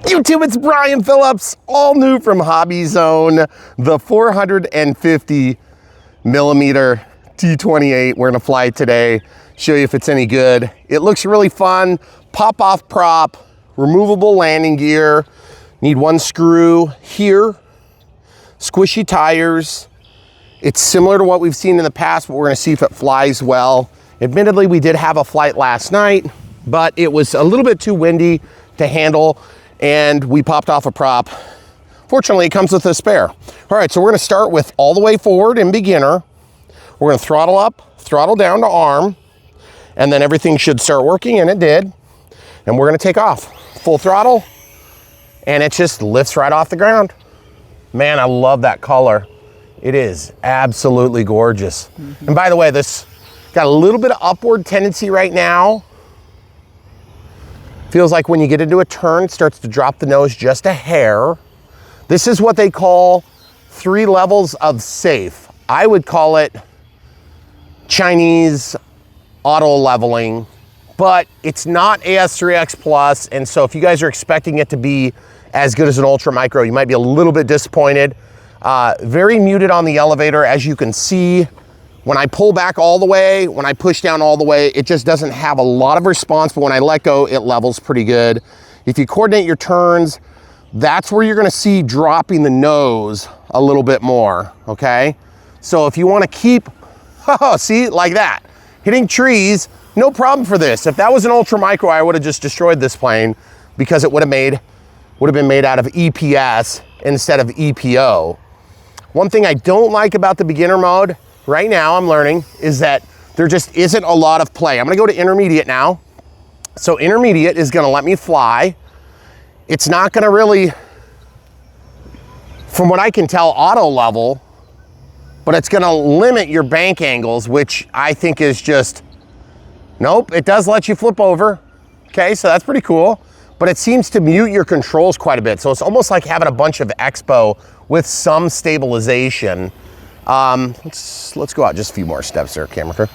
YouTube, it's Brian Phillips, all new from HobbyZone, the 450 millimeter T-28. We're gonna fly it today, show you if it's any good. It looks really fun. Pop-off prop, removable landing gear. Need one screw here, squishy tires. It's similar to what we've seen in the past, but we're gonna see if it flies well. Admittedly, we did have a flight last night, but it was a little bit too windy to handle, and we popped off a prop. Fortunately, it comes with a spare. All right, so we're gonna start with all the way forward in beginner. We're gonna throttle up, throttle down to arm, and then everything should start working, and it did. And we're gonna take off. Full throttle, and it just lifts right off the ground. Man, I love that color. It is absolutely gorgeous. And by the way, this got a little bit of upward tendency right now. Feels like when you get into a turn, it starts to drop the nose just a hair. This is what they call 3 levels of safe. I would call it Chinese auto leveling, but it's not AS3X Plus, and so if you guys are expecting it to be as good as an Ultra Micro, you might be a little bit disappointed. Very muted on the elevator, as you can see. When I pull back all the way, when I push down all the way, it just doesn't have a lot of response, but when I let go, it levels pretty good. If you coordinate your turns, that's where you're gonna see dropping the nose a little bit more, okay? So if you wanna keep, oh, see, like that, hitting trees, no problem for this. If that was an Ultra Micro, I would've just destroyed this plane because it would have been made out of EPS instead of EPO. One thing I don't like about the beginner mode, right now I'm learning, is that there just isn't a lot of play. I'm gonna go to intermediate now. So intermediate is gonna let me fly. It's not gonna really, from what I can tell, auto level, but it's gonna limit your bank angles, which I think is just, nope, it does let you flip over. Okay, so that's pretty cool. But it seems to mute your controls quite a bit. So it's almost like having a bunch of expo with some stabilization. Let's go out just a few more steps there, camera crew.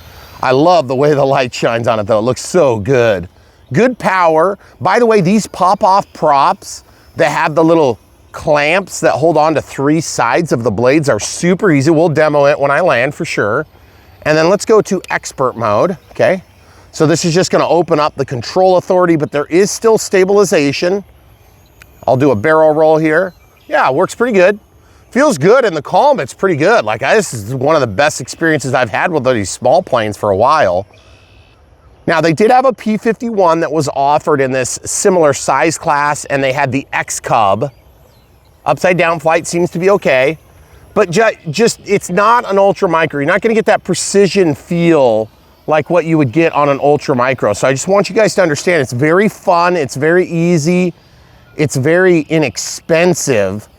I love the way the light shines on it though. It looks so good. Good power. By the way, these pop-off props that have the little clamps that hold on to 3 sides of the blades are super easy. We'll demo it when I land for sure. And then let's go to expert mode, okay? So this is just gonna open up the control authority, but there is still stabilization. I'll do a barrel roll here. Yeah, it works pretty good. Feels good in the calm, it's pretty good. Like this is one of the best experiences I've had with these small planes for a while. Now they did have a P-51 that was offered in this similar size class, and they had the X-Cub. Upside down flight seems to be okay, but just it's not an Ultra Micro. You're not gonna get that precision feel like what you would get on an Ultra Micro. So I just want you guys to understand, it's very fun, it's very easy, it's very inexpensive,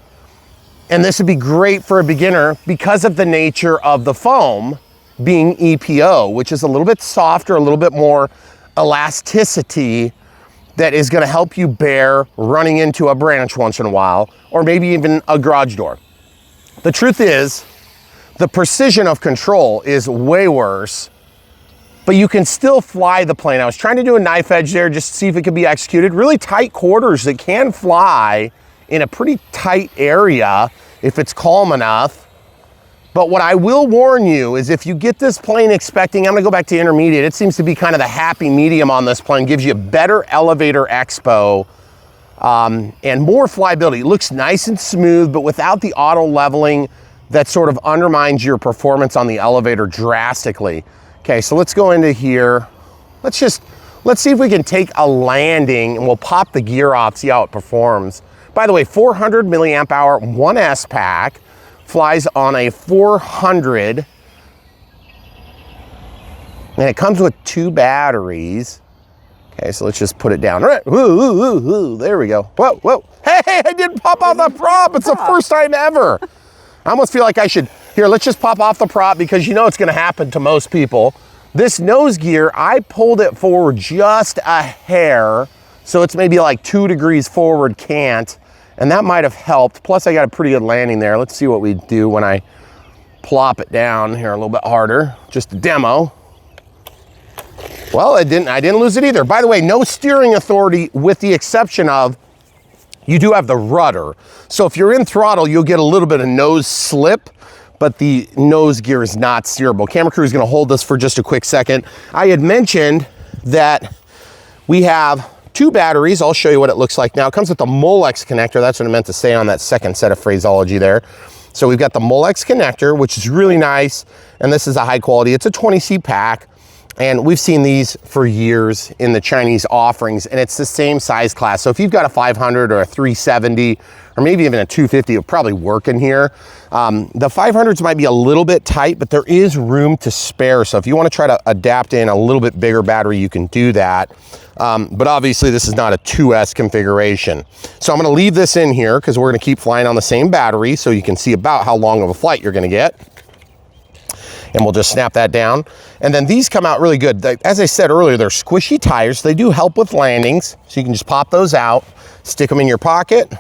and this would be great for a beginner because of the nature of the foam being EPO, which is a little bit softer, a little bit more elasticity that is gonna help you bear running into a branch once in a while, or maybe even a garage door. The truth is, the precision of control is way worse, but you can still fly the plane. I was trying to do a knife edge there just to see if it could be executed. Really tight quarters that can fly in a pretty tight area if it's calm enough. But what I will warn you is if you get this plane expecting, I'm gonna go back to intermediate, it seems to be kind of the happy medium on this plane, gives you better elevator expo and more flyability. It looks nice and smooth, but without the auto leveling, that sort of undermines your performance on the elevator drastically. Okay, so let's go into here. Let's see if we can take a landing, and we'll pop the gear off, see how it performs. By the way, 400 milliamp hour, 1S pack, flies on a 400, and it comes with 2 batteries. Okay, so let's just put it down. All right, there we go. Whoa, whoa. Hey, I didn't pop off the prop. It's the first time ever. I almost feel like I should, here, let's just pop off the prop because you know it's gonna happen to most people. This nose gear, I pulled it forward just a hair, so it's maybe like 2 degrees forward cant, and that might have helped. Plus I got a pretty good landing there. Let's see what we do when I plop it down here a little bit harder, just a demo. Well, I didn't lose it either. By the way, no steering authority with the exception of you do have the rudder. So if you're in throttle, you'll get a little bit of nose slip, but the nose gear is not steerable. Camera crew is gonna hold this for just a quick second. I had mentioned that we have 2 batteries. I'll show you what it looks like now. It comes with the Molex connector. That's what I meant to say on that second set of phraseology there. So we've got the Molex connector, which is really nice. And this is a high quality, it's a 20C pack. And we've seen these for years in the Chinese offerings, and it's the same size class. So if you've got a 500 or a 370, or maybe even a 250, it'll probably work in here. The 500s might be a little bit tight, but there is room to spare. So if you want to try to adapt in a little bit bigger battery, you can do that. But obviously this is not a 2S configuration. So I'm going to leave this in here because we're going to keep flying on the same battery so you can see about how long of a flight you're going to get. And we'll just snap that down. And then these come out really good. As I said earlier, they're squishy tires. They do help with landings. So you can just pop those out, stick them in your pocket,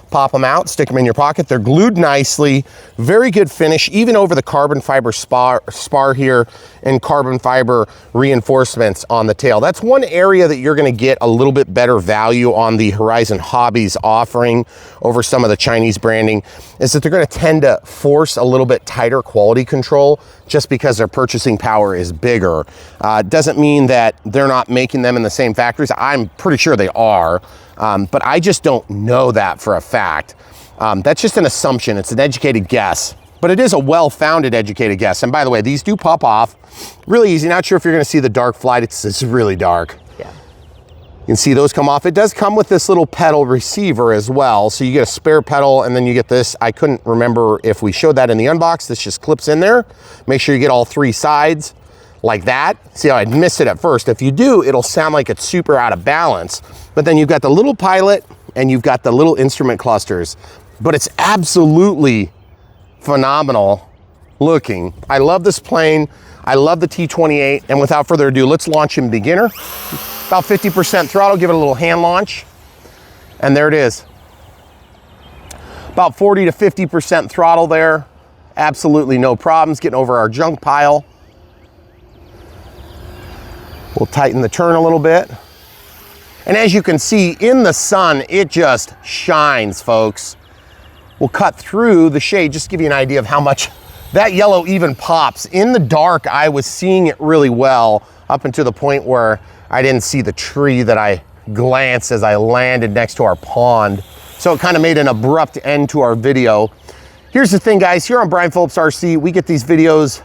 pop them out, stick them in your pocket. They're glued nicely, very good finish, even over the carbon fiber spar here and carbon fiber reinforcements on the tail. That's one area that you're gonna get a little bit better value on the Horizon Hobbies offering over some of the Chinese branding, is that they're gonna tend to force a little bit tighter quality control just because their purchasing power is bigger. Doesn't mean that they're not making them in the same factories. I'm pretty sure they are. But I just don't know that for a fact. That's just an assumption. It's an educated guess, but it is a well-founded educated guess. And by the way, these do pop off really easy. Not sure if you're going to see the dark flight. It's really dark. Yeah. You can see those come off. It does come with this little pedal receiver as well. So you get a spare pedal and then you get this. I couldn't remember if we showed that in the unbox. This just clips in there. Make sure you get all 3 sides like that. See how I missed it at first. If you do, it'll sound like it's super out of balance. But then you've got the little pilot and you've got the little instrument clusters. But it's absolutely phenomenal looking. I love this plane. I love the T-28. And without further ado, let's launch in beginner. About 50% throttle, give it a little hand launch. And there it is. About 40 to 50% throttle there. Absolutely no problems getting over our junk pile. We'll tighten the turn a little bit. And as you can see in the sun, it just shines, folks. We'll cut through the shade, just to give you an idea of how much that yellow even pops. In the dark, I was seeing it really well up until the point where I didn't see the tree that I glanced as I landed next to our pond. So it kind of made an abrupt end to our video. Here's the thing, guys, here on Brian Phillips RC, we get these videos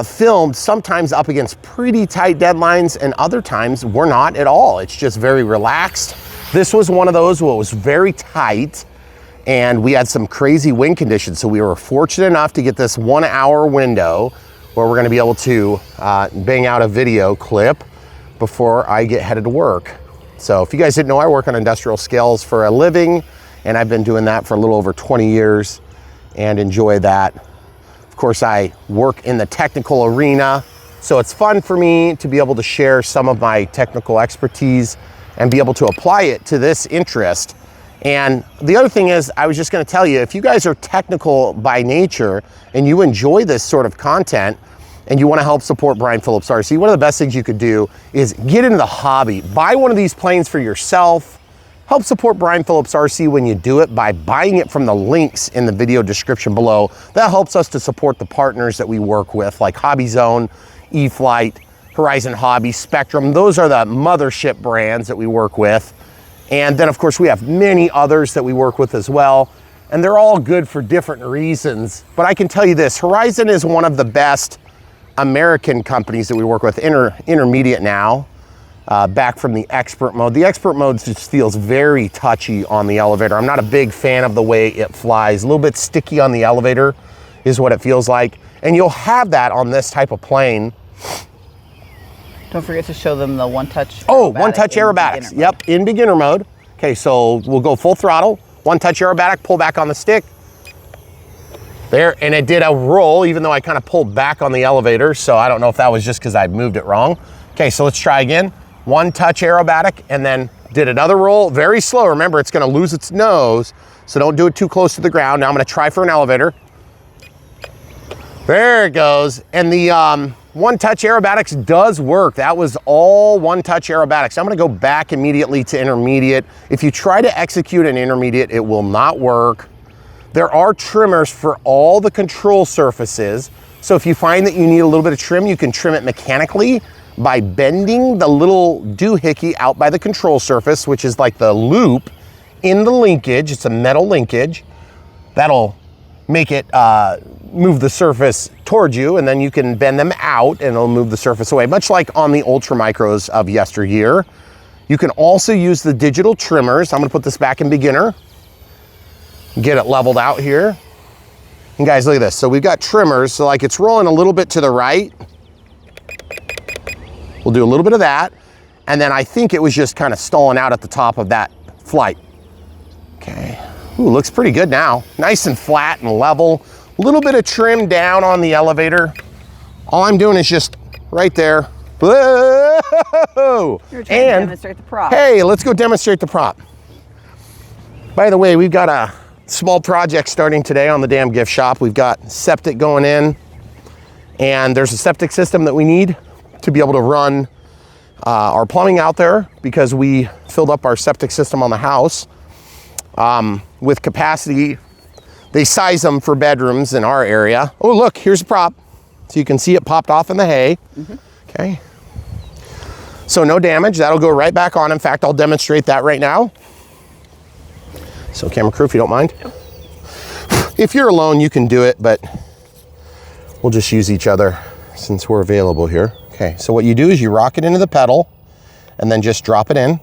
filmed sometimes up against pretty tight deadlines, and other times we're not at all. It's just very relaxed. This was one of those where it was very tight and we had some crazy wind conditions. So we were fortunate enough to get this 1 hour window where we're gonna be able to bang out a video clip before I get headed to work. So if you guys didn't know, I work on industrial scales for a living, and I've been doing that for a little over 20 years and enjoy that. Of course, I work in the technical arena, so it's fun for me to be able to share some of my technical expertise and be able to apply it to this interest. And the other thing is, I was just gonna tell you, if you guys are technical by nature and you enjoy this sort of content and you wanna help support Brian Phillips RC, one of the best things you could do is get into the hobby. Buy one of these planes for yourself. Help support Brian Phillips RC when you do it by buying it from the links in the video description below. That helps us to support the partners that we work with, like HobbyZone, E-Flight, Horizon Hobby, Spectrum. Those are the mothership brands that we work with. And then of course we have many others that we work with as well. And they're all good for different reasons. But I can tell you this, Horizon is one of the best American companies that we work with, intermediate now. Back from the expert mode. The expert mode just feels very touchy on the elevator. I'm not a big fan of the way it flies. A little bit sticky on the elevator is what it feels like. And you'll have that on this type of plane. Don't forget to show them the one-touch. Oh, one-touch aerobatics. Yep, in beginner mode. Okay, so we'll go full throttle, one-touch aerobatic, pull back on the stick. There, and it did a roll, even though I kind of pulled back on the elevator. So I don't know if that was just because I moved it wrong. Okay, so let's try again. One touch aerobatic, and then did another roll, very slow. Remember, it's gonna lose its nose, so don't do it too close to the ground. Now I'm gonna try for an elevator. There it goes. And the One Touch Aerobatics does work. That was all One Touch Aerobatics. I'm gonna go back immediately to intermediate. If you try to execute an intermediate, it will not work. There are trimmers for all the control surfaces. So if you find that you need a little bit of trim, you can trim it mechanically by bending the little doohickey out by the control surface, which is like the loop in the linkage. It's a metal linkage. That'll make it move the surface towards you, and then you can bend them out and it'll move the surface away, much like on the Ultra Micros of yesteryear. You can also use the digital trimmers. I'm gonna put this back in beginner, get it leveled out here. And guys, look at this. So we've got trimmers, so like it's rolling a little bit to the right. We'll do a little bit of that. And then I think it was just kind of stalling out at the top of that flight. Okay, ooh, looks pretty good now. Nice and flat and level. A little bit of trim down on the elevator. All I'm doing is just right there. Whoa! You're trying to demonstrate the prop. Hey, let's go demonstrate the prop. By the way, we've got a small project starting today on the damn gift shop. We've got septic going in, and there's a septic system that we need to be able to run our plumbing out there because we filled up our septic system on the house with capacity. They size them for bedrooms in our area. Oh, look, here's a prop. So you can see it popped off in the hay. Okay. So no damage, that'll go right back on. In fact, I'll demonstrate that right now. So camera crew, if you don't mind. If you're alone, you can do it, but we'll just use each other since we're available here. Okay, so what you do is you rock it into the pedal and then just drop it in.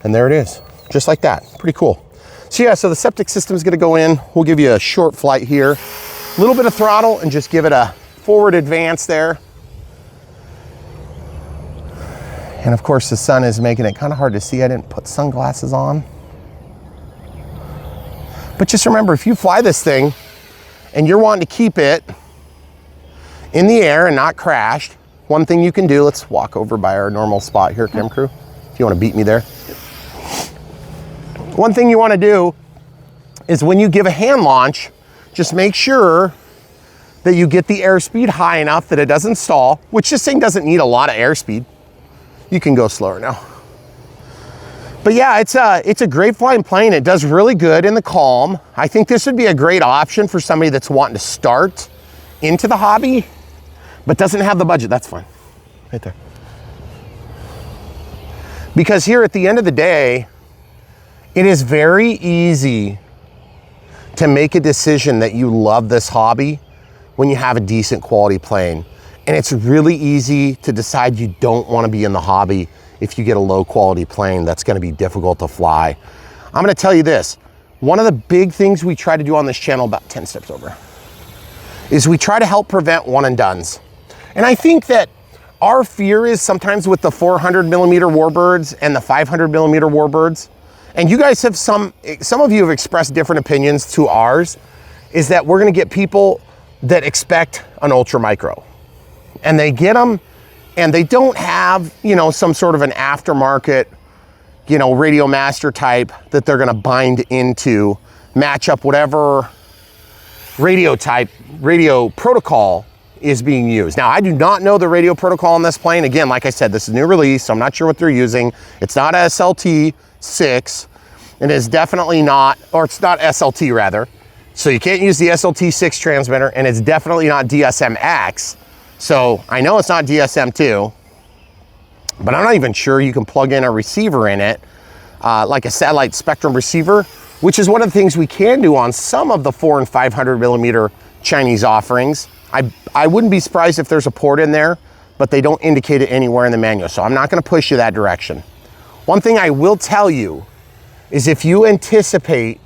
And there it is, just like that, pretty cool. So yeah, so the septic system is gonna go in. We'll give you a short flight here. A little bit of throttle and just give it a forward advance there. And of course the sun is making it kind of hard to see. I didn't put sunglasses on. But just remember, if you fly this thing and you're wanting to keep it in the air and not crashed, one thing you can do, let's walk over by our normal spot here, camera crew, if you want to beat me there. One thing you want to do is when you give a hand launch, just make sure that you get the airspeed high enough that it doesn't stall, which this thing doesn't need a lot of airspeed. You can go slower now. But yeah, it's a great flying plane. It does really good in the calm. I think this would be a great option for somebody that's wanting to start into the hobby, but doesn't have the budget. That's fine, right there. Because here at the end of the day, it is very easy to make a decision that you love this hobby when you have a decent quality plane. And it's really easy to decide you don't want to be in the hobby if you get a low quality plane that's going to be difficult to fly. I'm going to tell you this. One of the big things we try to do on this channel, about 10 steps over, is we try to help prevent one and dones. And I think that our fear is sometimes with the 400 millimeter warbirds and the 500 millimeter warbirds, and you guys have some of you have expressed different opinions to ours, is that we're going to get people that expect an ultra micro. And they get them and they don't have, you know, some sort of an aftermarket, you know, Radio Master type that they're gonna bind into, match up whatever radio type, radio protocol is being used. Now, I do not know the radio protocol on this plane. Again, like I said, this is new release, so I'm not sure what they're using. It's not SLT6, and it's definitely not, or it's not SLT rather. So you can't use the SLT6 transmitter, and it's definitely not DSM-X. So I know it's not DSM2, but I'm not even sure you can plug in a receiver in it, like a satellite spectrum receiver, which is one of the things we can do on some of the 400 and 500 millimeter Chinese offerings. I wouldn't be surprised if there's a port in there, but they don't indicate it anywhere in the manual. So I'm not gonna push you that direction. One thing I will tell you is if you anticipate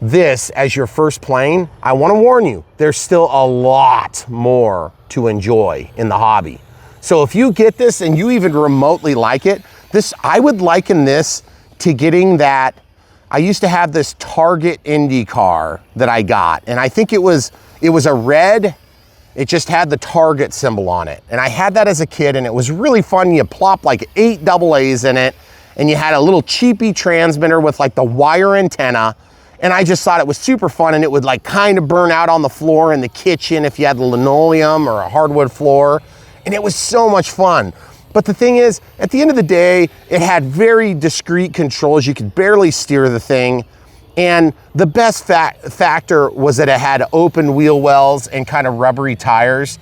this as your first plane, I want to warn you, there's still a lot more to enjoy in the hobby. So if you get this and you even remotely like it, I would liken this to getting that. I used to have this Target Indy car that I got, and I think it was a red, it just had the Target symbol on it. And I had that as a kid, and it was really fun. You plop like 8 AA's in it, and you had a little cheapy transmitter with like the wire antenna. And I just thought it was super fun, and it would like kind of burn out on the floor in the kitchen if you had the linoleum or a hardwood floor. and it was so much fun. But the thing is, at the end of the day, it had very discreet controls. You could barely steer the thing. And the best factor was that it had open wheel wells and kind of rubbery tires.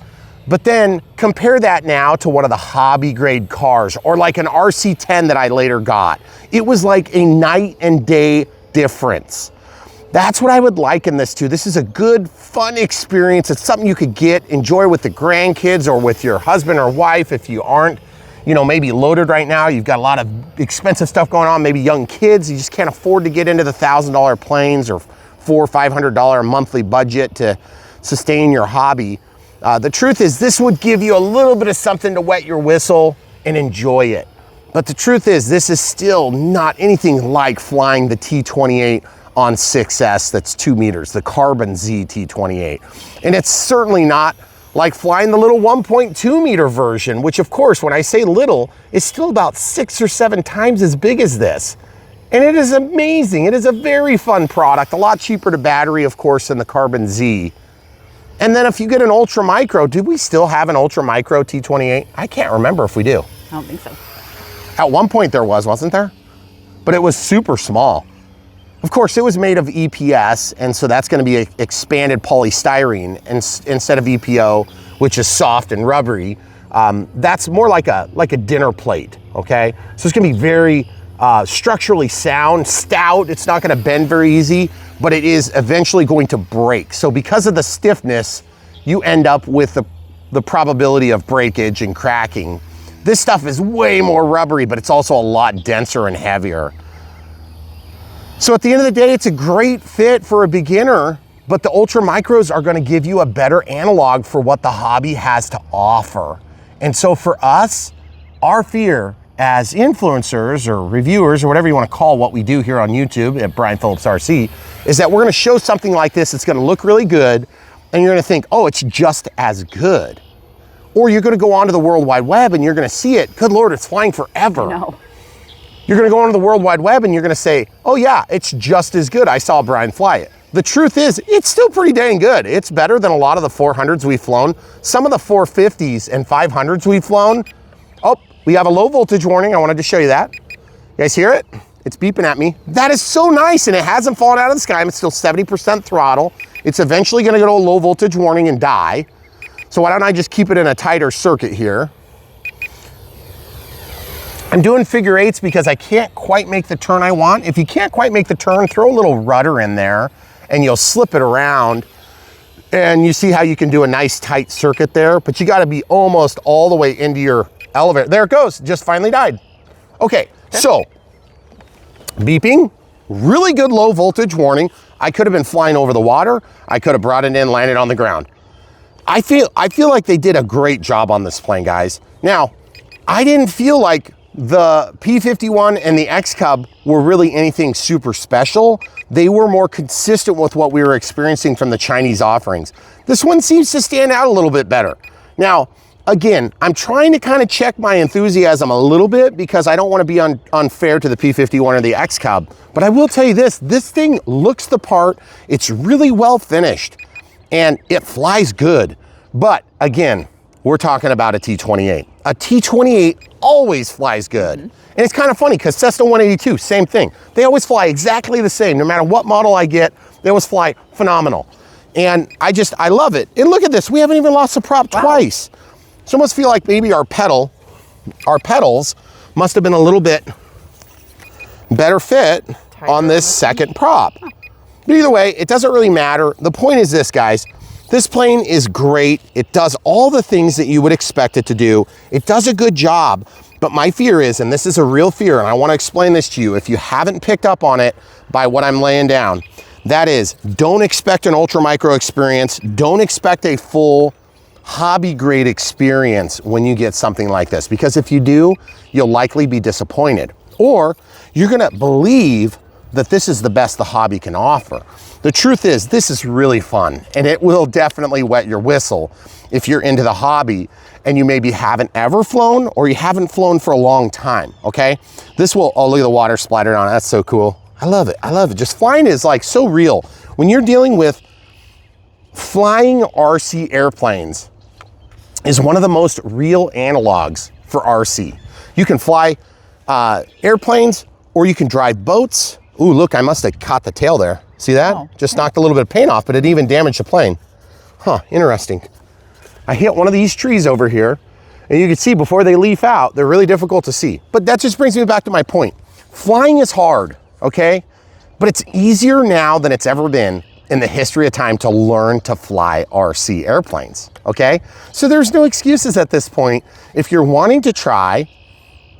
But then compare that now to one of the hobby grade cars, or like an RC10 that I later got. It was like a night and day difference. That's what I would liken this to. This is a good, fun experience. It's something you could enjoy with the grandkids or with your husband or wife if you aren't, you know, maybe loaded right now. You've got a lot of expensive stuff going on, maybe young kids. You just can't afford to get into the $1,000 planes or $400 or $500 monthly budget to sustain your hobby. The truth is, this would give you a little bit of something to wet your whistle and enjoy it. But the truth is, this is still not anything like flying the T-28 on 6S that's 2 meters, the Carbon Z T-28. And it's certainly not like flying the little 1.2 meter version, which of course, when I say little, is still about 6 or 7 times as big as this. And it is amazing. It is a very fun product, a lot cheaper to battery, of course, than the Carbon Z. And then if you get an Ultra Micro, do we still have an Ultra Micro T-28? I can't remember if we do. I don't think so. At one point there was, wasn't there? But it was super small. Of course, it was made of EPS, and so that's gonna be an expanded polystyrene instead of EPO, which is soft and rubbery. That's more like a dinner plate, okay? So it's gonna be very structurally sound, stout. It's not gonna bend very easy, but it is eventually going to break. So because of the stiffness, you end up with the probability of breakage and cracking. This stuff is way more rubbery, but it's also a lot denser and heavier. So at the end of the day, it's a great fit for a beginner, but the Ultra Micros are gonna give you a better analog for what the hobby has to offer. And so for us, our fear as influencers or reviewers or whatever you wanna call what we do here on YouTube at Brian Phillips RC, is that we're gonna show something like this that's gonna look really good, and you're gonna think, oh, it's just as good. Or you're gonna go onto the World Wide Web and you're gonna see it, good Lord, it's flying forever. No. You're gonna go onto the World Wide Web and you're gonna say, oh yeah, it's just as good. I saw Brian fly it. The truth is, it's still pretty dang good. It's better than a lot of the 400s we've flown. Some of the 450s and 500s we've flown. Oh, we have a low voltage warning. I wanted to show you that. You guys hear it? It's beeping at me. That is so nice, and it hasn't fallen out of the sky. It's still 70% throttle. It's eventually gonna go to a low voltage warning and die. So why don't I just keep it in a tighter circuit here? I'm doing figure eights because I can't quite make the turn I want. If you can't quite make the turn, throw a little rudder in there and you'll slip it around. And you see how you can do a nice tight circuit there, but you gotta be almost all the way into your elevator. There it goes, just finally died. Okay, so beeping, really good low voltage warning. I could have been flying over the water. I could have brought it in, landed on the ground. I feel like they did a great job on this plane, guys. Now, I didn't feel like the P-51 and the X-Cub were really anything super special. They were more consistent with what we were experiencing from the Chinese offerings. This one seems to stand out a little bit better. Now, again, I'm trying to kind of check my enthusiasm a little bit because I don't want to be unfair to the P-51 or the X-Cub. But I will tell you this thing looks the part. It's really well finished and it flies good. But again, we're talking about a T-28. A T-28 always flies good. And it's kind of funny because Cessna 182, same thing. They always fly exactly the same. No matter what model I get, they always fly phenomenal. And I love it. And look at this, we haven't even lost the prop twice. So I almost feel like maybe our pedals must have been a little bit better fit on this second prop. But either way, it doesn't really matter. The point is this, guys. This plane is great. It does all the things that you would expect it to do. It does a good job, but my fear is, and this is a real fear, and I wanna explain this to you, if you haven't picked up on it by what I'm laying down, that is, don't expect an Ultra Micro experience. Don't expect a full hobby grade experience when you get something like this, because if you do, you'll likely be disappointed. Or you're gonna believe that this is the best the hobby can offer. The truth is, this is really fun, and it will definitely wet your whistle if you're into the hobby and you maybe haven't ever flown or you haven't flown for a long time, okay? This will, oh, look at the water splattering on it. That's so cool. I love it, I love it. Just flying is like so real. When you're dealing with flying RC airplanes, is one of the most real analogs for RC. You can fly airplanes, or you can drive boats. Ooh, look, I must have caught the tail there. See that? Oh, just yeah. knocked a little bit of paint off, but it even damaged the plane. Huh, interesting. I hit one of these trees over here, and you can see before they leaf out, they're really difficult to see. But that just brings me back to my point. Flying is hard, okay? But it's easier now than it's ever been in the history of time to learn to fly RC airplanes, okay? So there's no excuses at this point. If you're wanting to try,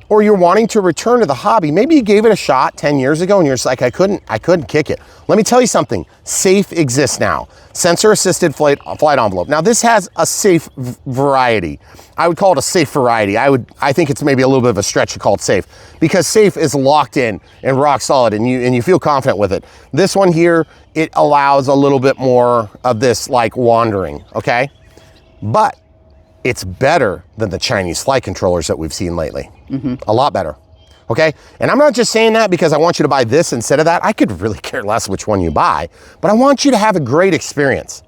or you're wanting to return to the hobby, maybe you gave it a shot 10 years ago and you're just like, I couldn't kick it. Let me tell you something, SAFE exists now. Sensor assisted flight envelope. Now this has a safe variety. I would call it a safe variety. I think it's maybe a little bit of a stretch to call it safe, because safe is locked in and rock solid and you feel confident with it. This one here, it allows a little bit more of this like wandering, okay? But it's better than the Chinese flight controllers that we've seen lately. A lot better, okay? And I'm not just saying that because I want you to buy this instead of that. I could really care less which one you buy, but I want you to have a great experience.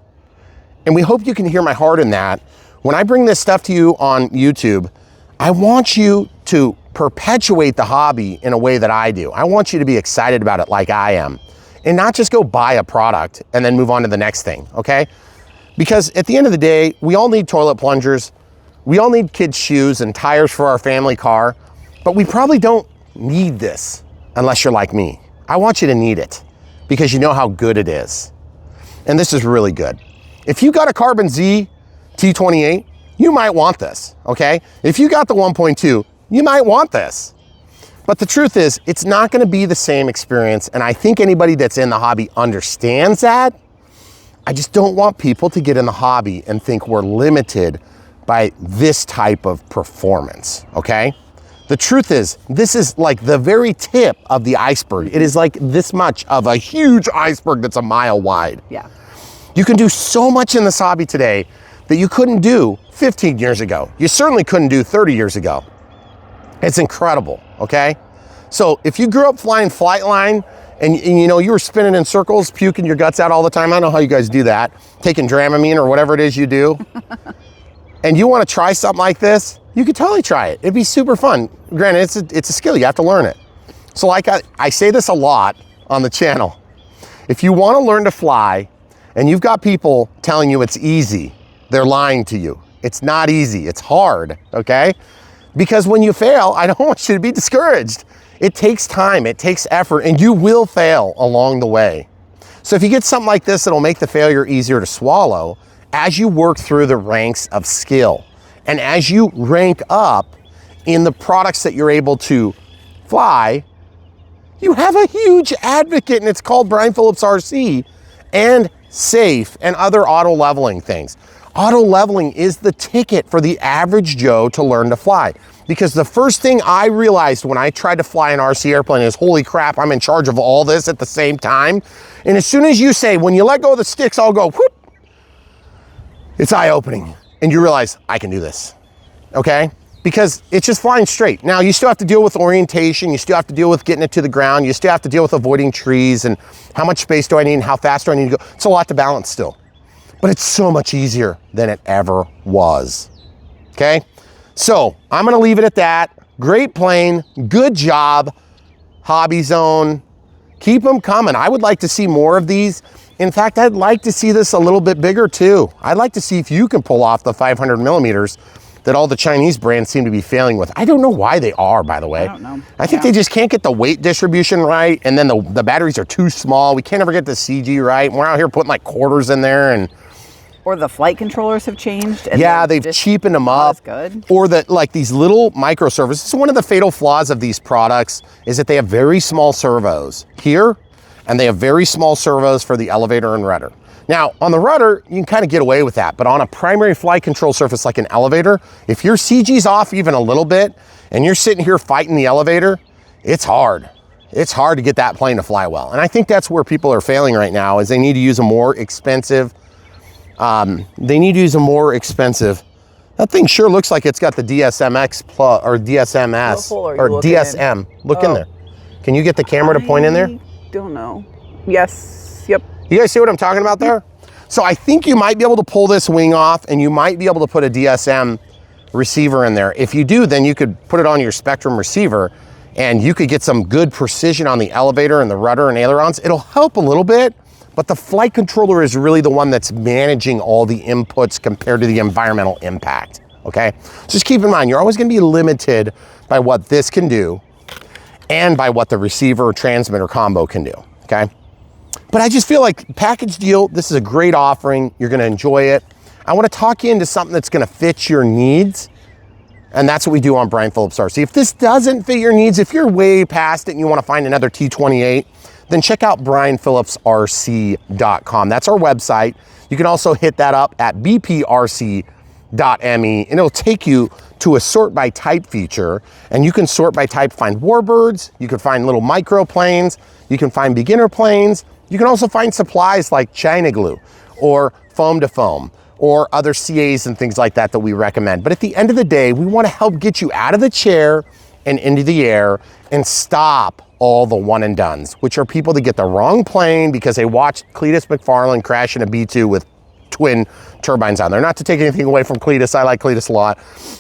And we hope you can hear my heart in that. When I bring this stuff to you on YouTube, I want you to perpetuate the hobby in a way that I do. I want you to be excited about it like I am, and not just go buy a product and then move on to the next thing, okay? Because at the end of the day, we all need toilet plungers. We all need kids' shoes and tires for our family car, but we probably don't need this unless you're like me. I want you to need it because you know how good it is. And this is really good. If you got a Carbon Z T-28, you might want this, okay? If you got the 1.2, you might want this. But the truth is, it's not gonna be the same experience, and I think anybody that's in the hobby understands that. I just don't want people to get in the hobby and think we're limited by this type of performance, okay? The truth is, this is like the very tip of the iceberg. It is like this much of a huge iceberg that's a mile wide. Yeah. You can do so much in this hobby today that you couldn't do 15 years ago. You certainly couldn't do 30 years ago. It's incredible, okay? So if you grew up flying Flightline and you know, you were spinning in circles, puking your guts out all the time, I don't know how you guys do that, taking Dramamine or whatever it is you do, and you want to try something like this, you could totally try it. It'd be super fun. Granted, it's a skill, you have to learn it. So like I say this a lot on the channel, if you want to learn to fly and you've got people telling you it's easy, they're lying to you. It's not easy, it's hard, okay? Because when you fail, I don't want you to be discouraged. It takes time, it takes effort, and you will fail along the way. So if you get something like this, it'll make the failure easier to swallow as you work through the ranks of skill. And as you rank up in the products that you're able to fly, you have a huge advocate, and it's called Brian Phillips RC and SAFE and other auto leveling things. Auto leveling is the ticket for the average Joe to learn to fly. Because the first thing I realized when I tried to fly an RC airplane is, holy crap, I'm in charge of all this at the same time. And as soon as you say, when you let go of the sticks, I'll go, whoop, it's eye-opening. And you realize, I can do this, okay? Because it's just flying straight. Now, you still have to deal with orientation, you still have to deal with getting it to the ground, you still have to deal with avoiding trees and how much space do I need and how fast do I need to go. It's a lot to balance still. But it's so much easier than it ever was, okay? So I'm gonna leave it at that. Great plane, good job, HobbyZone. Keep them coming. I would like to see more of these. In fact, I'd like to see this a little bit bigger too. I'd like to see if you can pull off the 500 millimeters that all the Chinese brands seem to be failing with. I don't know why they are, by the way. I don't know. I think they just can't get the weight distribution right, and then the batteries are too small. We can't ever get the CG right. We're out here putting like quarters in there, and Or the flight controllers have changed. And yeah, they've cheapened them up. Good. Or that, like these little micro servos. So one of the fatal flaws of these products is that they have very small servos here, and they have very small servos for the elevator and rudder. Now, on the rudder, you can kind of get away with that, but on a primary flight control surface like an elevator, if your CG's off even a little bit, and you're sitting here fighting the elevator, it's hard. It's hard to get that plane to fly well. And I think that's where people are failing right now, is they need to use a more expensive, that thing sure looks like it's got the DSMX plus, or DSMS, or DSM. Look in there. Can you get the camera to point in there? Don't know. Yes, yep. You guys see what I'm talking about there? So I think you might be able to pull this wing off, and you might be able to put a DSM receiver in there. If you do, then you could put it on your Spectrum receiver, and you could get some good precision on the elevator and the rudder and ailerons. It'll help a little bit, but the flight controller is really the one that's managing all the inputs compared to the environmental impact, okay? Just keep in mind, you're always gonna be limited by what this can do and by what the receiver or transmitter combo can do, okay? But I just feel like package deal, this is a great offering. You're gonna enjoy it. I wanna talk you into something that's gonna fit your needs. And that's what we do on Brian Phillips RC. If this doesn't fit your needs, if you're way past it and you wanna find another T-28, then check out brianphillipsrc.com. That's our website. You can also hit that up at bprc.me, and it'll take you to a sort by type feature, and you can sort by type, find warbirds, you can find little micro planes, you can find beginner planes, you can also find supplies like China glue or foam to foam or other CAs and things like that that we recommend. But at the end of the day, we want to help get you out of the chair and into the air and stop all the one and dones, which are people that get the wrong plane because they watched Cletus McFarland crash in a B-2 with twin turbines on there. Not to take anything away from Cletus, I like Cletus a lot.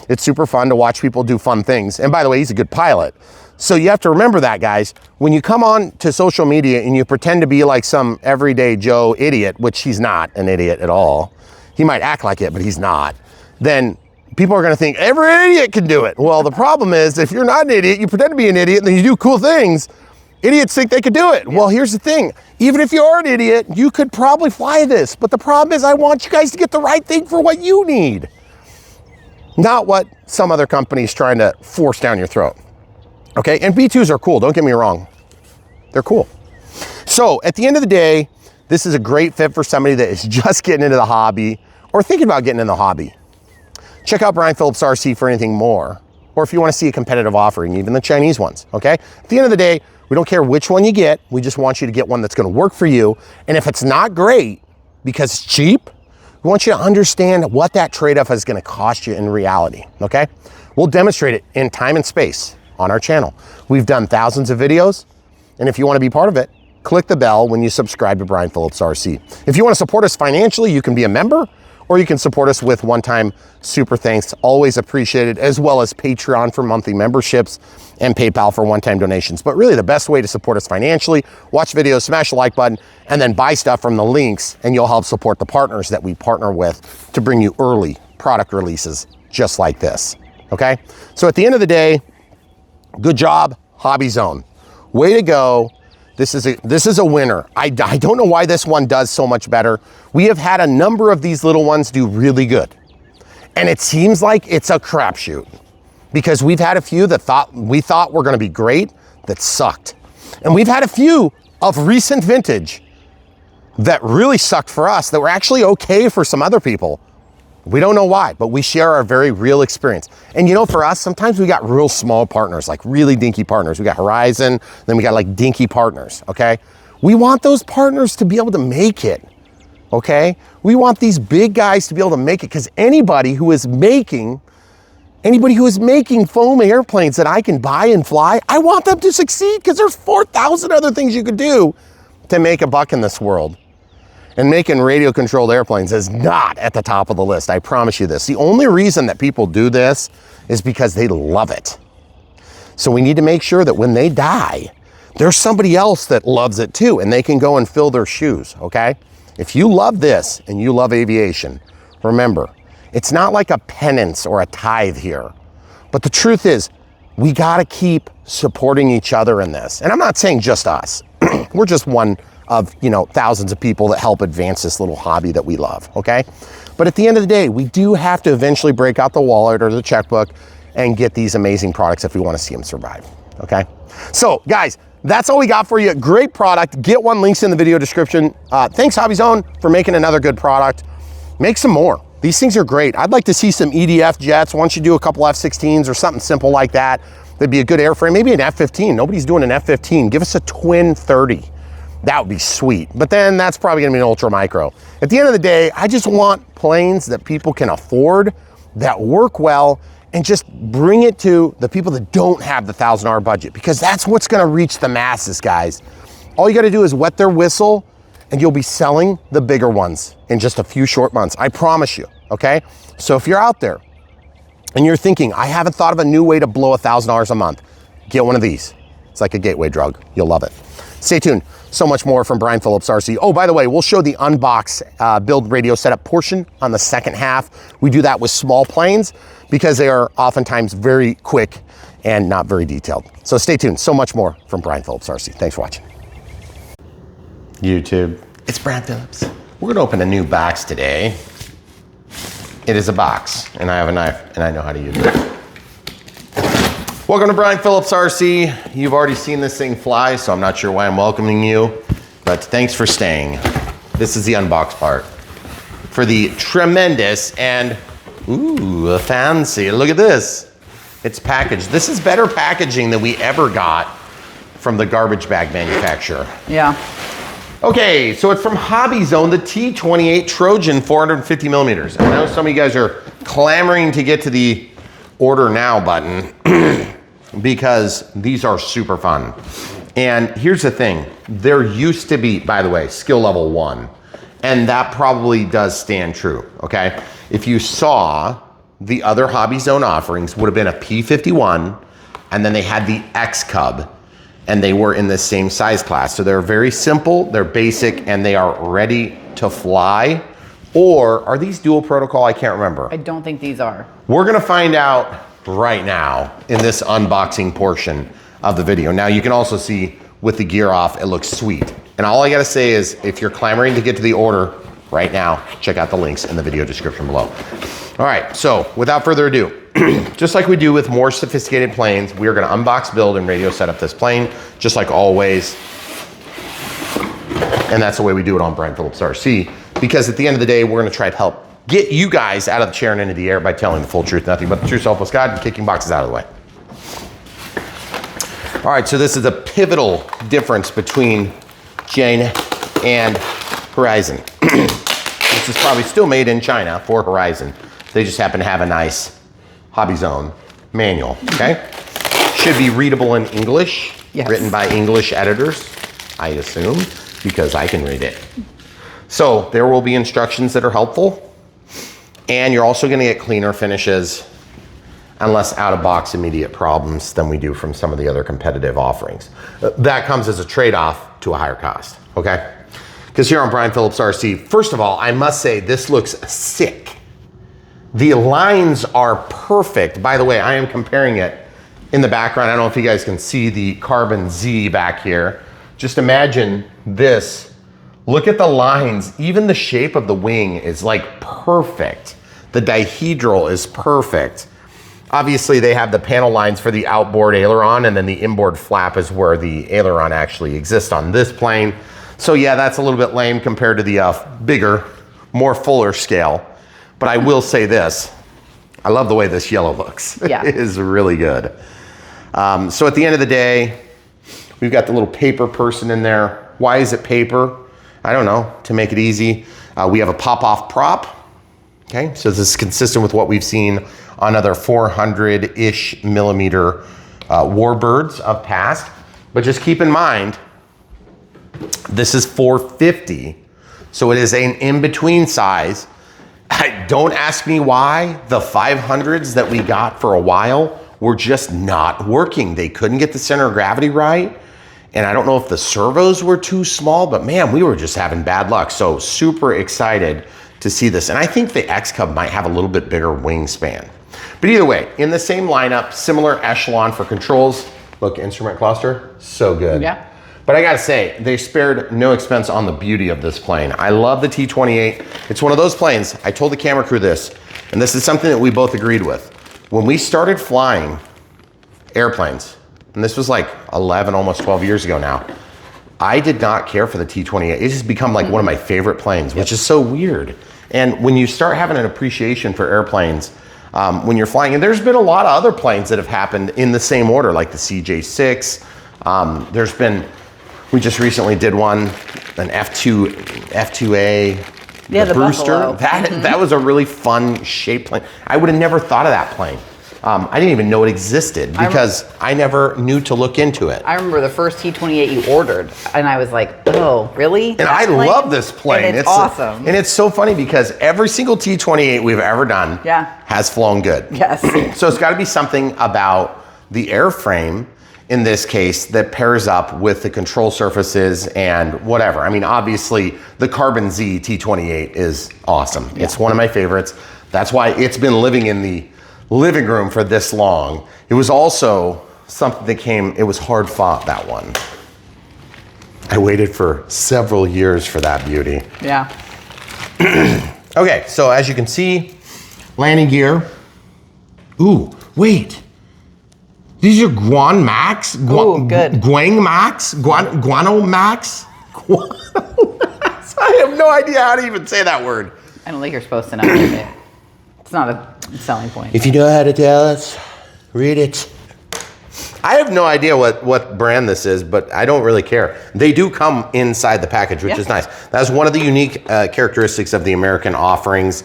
It's super fun to watch people do fun things. And by the way, he's a good pilot. So you have to remember that, guys. When you come on to social media and you pretend to be like some everyday Joe idiot, which he's not an idiot at all. He might act like it, but he's not. Then people are gonna think every idiot can do it. Well, the problem is if you're not an idiot, you pretend to be an idiot and then you do cool things, idiots think they could do it. Well, here's the thing. Even if you are an idiot, you could probably fly this. But the problem is I want you guys to get the right thing for what you need. Not what some other company's trying to force down your throat. Okay, and B2s are cool, don't get me wrong. They're cool. So at the end of the day, this is a great fit for somebody that is just getting into the hobby or thinking about getting in the hobby. Check out Brian Phillips RC for anything more, or if you want to see a competitive offering, even the Chinese ones, okay? At the end of the day, we don't care which one you get. We just want you to get one that's going to work for you. And if it's not great because it's cheap, we want you to understand what that trade-off is going to cost you in reality, okay? We'll demonstrate it in time and space on our channel. We've done thousands of videos, and if you want to be part of it, click the bell when you subscribe to Brian Phillips RC. If you want to support us financially, you can be a member, or you can support us with one-time super thanks, always appreciated, as well as Patreon for monthly memberships and PayPal for one-time donations. But really the best way to support us financially, watch videos, smash the like button, and then buy stuff from the links, and you'll help support the partners that we partner with to bring you early product releases just like this, okay? So at the end of the day, good job, HobbyZone. Way to go. This is a winner. I don't know why this one does so much better. We have had a number of these little ones do really good. And it seems like it's a crapshoot because we've had a few that we thought were gonna be great that sucked. And we've had a few of recent vintage that really sucked for us that were actually okay for some other people. We don't know why, but we share our very real experience. And you know, for us, sometimes we got real small partners, like really dinky partners. We got Horizon, then we got like dinky partners, okay? We want those partners to be able to make it, okay? We want these big guys to be able to make it because anybody who is making foam airplanes that I can buy and fly, I want them to succeed because there's 4,000 other things you could do to make a buck in this world. And making radio-controlled airplanes is not at the top of the list, I promise you this. The only reason that people do this is because they love it. So we need to make sure that when they die, there's somebody else that loves it too, and they can go and fill their shoes, okay? If you love this and you love aviation, remember, it's not like a penance or a tithe here. But the truth is, we gotta keep supporting each other in this. And I'm not saying just us. We're just one of, you know, thousands of people that help advance this little hobby that we love, okay? But at the end of the day, we do have to eventually break out the wallet or the checkbook and get these amazing products if we want to see them survive, okay? So guys, that's all we got for you. Great product. Get one, links in the video description. Thanks HobbyZone for making another good product. Make some more. These things are great. I'd like to see some EDF jets. Once you do a couple F-16s or something simple like that, that'd be a good airframe. Maybe an F-15. Nobody's doing an F-15. Give us a twin 30. That would be sweet. But then that's probably gonna be an ultra micro. At the end of the day, I just want planes that people can afford, that work well, and just bring it to the people that don't have the $1,000 budget, because that's what's gonna reach the masses, guys. All you gotta do is wet their whistle and you'll be selling the bigger ones in just a few short months. I promise you, okay? So if you're out there and you're thinking, I haven't thought of a new way to blow $1,000 a month, get one of these. It's like a gateway drug. You'll love it. Stay tuned. So much more from Brian Phillips, RC. Oh, by the way, we'll show the unbox build radio setup portion on the second half. We do that with small planes because they are oftentimes very quick and not very detailed. So stay tuned. So much more from Brian Phillips, RC. Thanks for watching. YouTube, it's Brian Phillips. We're gonna open a new box today. It is a box, and I have a knife, and I know how to use it. Welcome to Brian Phillips, RC. You've already seen this thing fly, so I'm not sure why I'm welcoming you, but thanks for staying. This is the unbox part for the tremendous and, ooh, fancy. Look at this. It's packaged. This is better packaging than we ever got from the garbage bag manufacturer. Yeah. Okay, so it's from HobbyZone, the T-28 Trojan 450 millimeters. I know some of you guys are clamoring to get to the order now button because these are super fun. And here's the thing, there used to be, by the way, skill level 1, and that probably does stand true, okay? If you saw the other HobbyZone offerings would have been a P51, and then they had the X Cub, and they were in the same size class. So they're very simple, they're basic, and they are ready to fly. Or are these dual protocol? I can't remember. I don't think these are. We're gonna find out right now in this unboxing portion of the video. Now you can also see with the gear off, it looks sweet. And all I gotta say is if you're clamoring to get to the order right now, check out the links in the video description below. All right, so without further ado, just like we do with more sophisticated planes, we are gonna unbox, build, and radio set up this plane, just like always. And that's the way we do it on Brian Phillips RC, because at the end of the day, we're gonna try to help get you guys out of the chair and into the air by telling the full truth, nothing but the true self-less God, and kicking boxes out of the way. All right, so this is a pivotal difference between China and Horizon. This is probably still made in China for Horizon. They just happen to have a nice HobbyZone manual, okay? Should be readable in English, yes. Written by English editors, I assume, because I can read it. So there will be instructions that are helpful, and you're also gonna get cleaner finishes and less out-of-box immediate problems than we do from some of the other competitive offerings. That comes as a trade-off to a higher cost, okay? Because here on Brian Phillips RC, first of all, I must say this looks sick. The lines are perfect. By the way, I am comparing it in the background. I don't know if you guys can see the Carbon Z back here. Just imagine this. Look at the lines. Even the shape of the wing is like perfect. The dihedral is perfect. Obviously, they have the panel lines for the outboard aileron, and then the inboard flap is where the aileron actually exists on this plane. So yeah, that's a little bit lame compared to the bigger, more fuller scale. But I will say this, I love the way this yellow looks. Yeah. It is really good. So at the end of the day, we've got the little paper person in there. Why is it paper? I don't know, to make it easy. We have a pop-off prop, okay? So this is consistent with what we've seen on other 400-ish millimeter warbirds of past. But just keep in mind, this is 450, so it is an in-between size. Don't ask me why the 500s that we got for a while were just not working. They couldn't get the center of gravity right. And I don't know if the servos were too small, but man, we were just having bad luck. So super excited to see this. And I think the X Cub might have a little bit bigger wingspan. But either way, in the same lineup, similar echelon for controls. Look, instrument cluster, so good. Yeah. But I gotta say, they spared no expense on the beauty of this plane. I love the T-28. It's one of those planes, I told the camera crew this, and this is something that we both agreed with. When we started flying airplanes, and this was like 11, almost 12 years ago now, I did not care for the T-28. It's just become like one of my favorite planes, which is so weird. And when you start having an appreciation for airplanes, when you're flying, and there's been a lot of other planes that have happened in the same order, like the CJ6. There's been, we just recently did one, an F2A, yeah, the Brewster. Buffalo. That was a really fun shaped plane. I would have never thought of that plane. I didn't even know it existed because I never knew to look into it. I remember the first T-28 you ordered, and I was like, oh, really? And I love this plane. And it's awesome. And it's so funny because every single T-28 we've ever done has flown good. Yes. So it's got to be something about the airframe in this case that pairs up with the control surfaces and whatever. I mean, obviously the Carbon Z T-28 is awesome. Yeah. It's one of my favorites. That's why it's been living in the living room for this long. It was also something that it was hard fought, that one. I waited for several years for that beauty. Yeah. Okay, so as you can see, landing gear. Ooh, wait. These are Guan Max? Ooh, good. Guang Max? Guano Max? I have no idea how to even say that word. I don't think you're supposed to know how to say it. It's not a selling point. If you know how to tell us, read it. I have no idea what brand this is, but I don't really care. They do come inside the package, which is nice. That's one of the unique characteristics of the American offerings.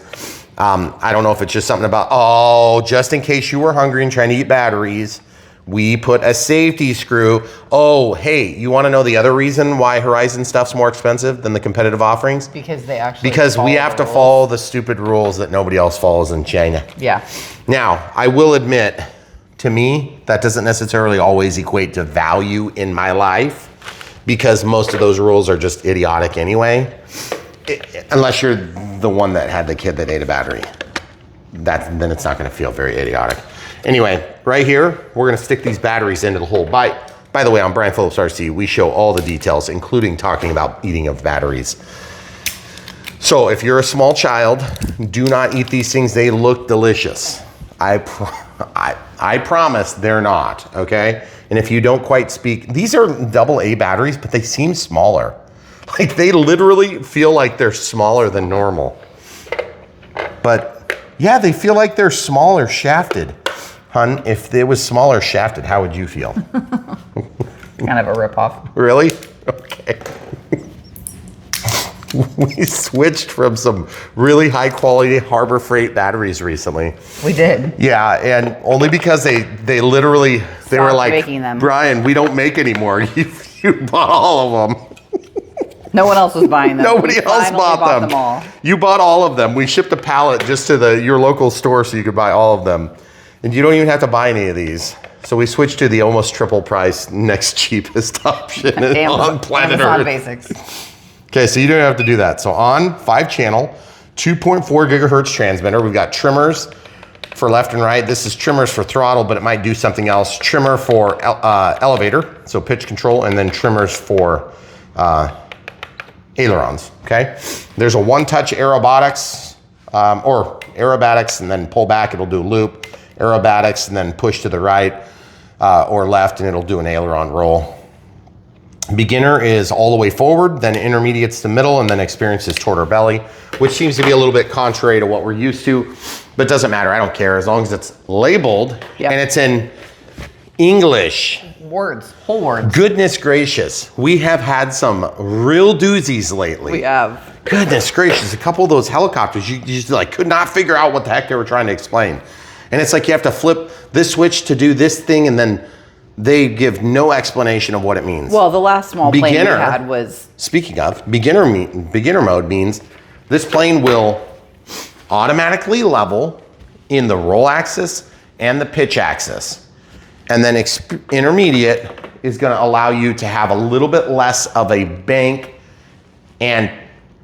I don't know if it's just something about, just in case you were hungry and trying to eat batteries, we put a safety screw. Oh, hey, you want to know the other reason why Horizon stuff's more expensive than the competitive offerings? Because they actually we have to follow the stupid rules that nobody else follows in China. Yeah. Now, I will admit, to me, that doesn't necessarily always equate to value in my life because most of those rules are just idiotic anyway. Unless you're the one that had the kid that ate a battery. Then it's not going to feel very idiotic. Anyway, right here, we're going to stick these batteries into the hole. By the way, on Brian Phillips RC, we show all the details, including talking about eating of batteries. So if you're a small child, do not eat these things. They look delicious. I promise they're not, okay? And if you don't quite speak, these are AA batteries, but they seem smaller. Like they literally feel like they're smaller than normal. But yeah, they feel like they're smaller shafted. Hun, if it was smaller shafted, how would you feel? Kind of a ripoff. Really? Okay. We switched from some really high quality Harbor Freight batteries recently. We did. Yeah, and only because they literally, they were like, making them. Brian, we don't make anymore. You bought all of them. No one else was buying them. Nobody else bought them. All. You bought all of them. We shipped a pallet just to your local store so you could buy all of them. And you don't even have to buy any of these. So we switched to the almost triple price, next cheapest option on planet Earth. Basics. Okay, so you don't have to do that. So on 5-channel, 2.4 gigahertz transmitter, we've got trimmers for left and right. This is trimmers for throttle, but it might do something else. Trimmer for elevator, so pitch control, and then trimmers for ailerons, okay? There's a one-touch Aerobatics, or Aerobatics, and then pull back, it'll do a loop. Aerobatics, and then push to the right or left, and it'll do an aileron roll. Beginner is all the way forward, then intermediate's the middle, and then experience is toward our belly, which seems to be a little bit contrary to what we're used to, but it doesn't matter, I don't care, as long as it's labeled and it's in English. Words, whole words. Goodness gracious, we have had some real doozies lately. We have. Goodness gracious, a couple of those helicopters, you just like could not figure out what the heck they were trying to explain. And it's like you have to flip this switch to do this thing, and then they give no explanation of what it means. Well, the last small plane we had was... Speaking of, beginner mode means this plane will automatically level in the roll axis and the pitch axis. And then intermediate is going to allow you to have a little bit less of a bank and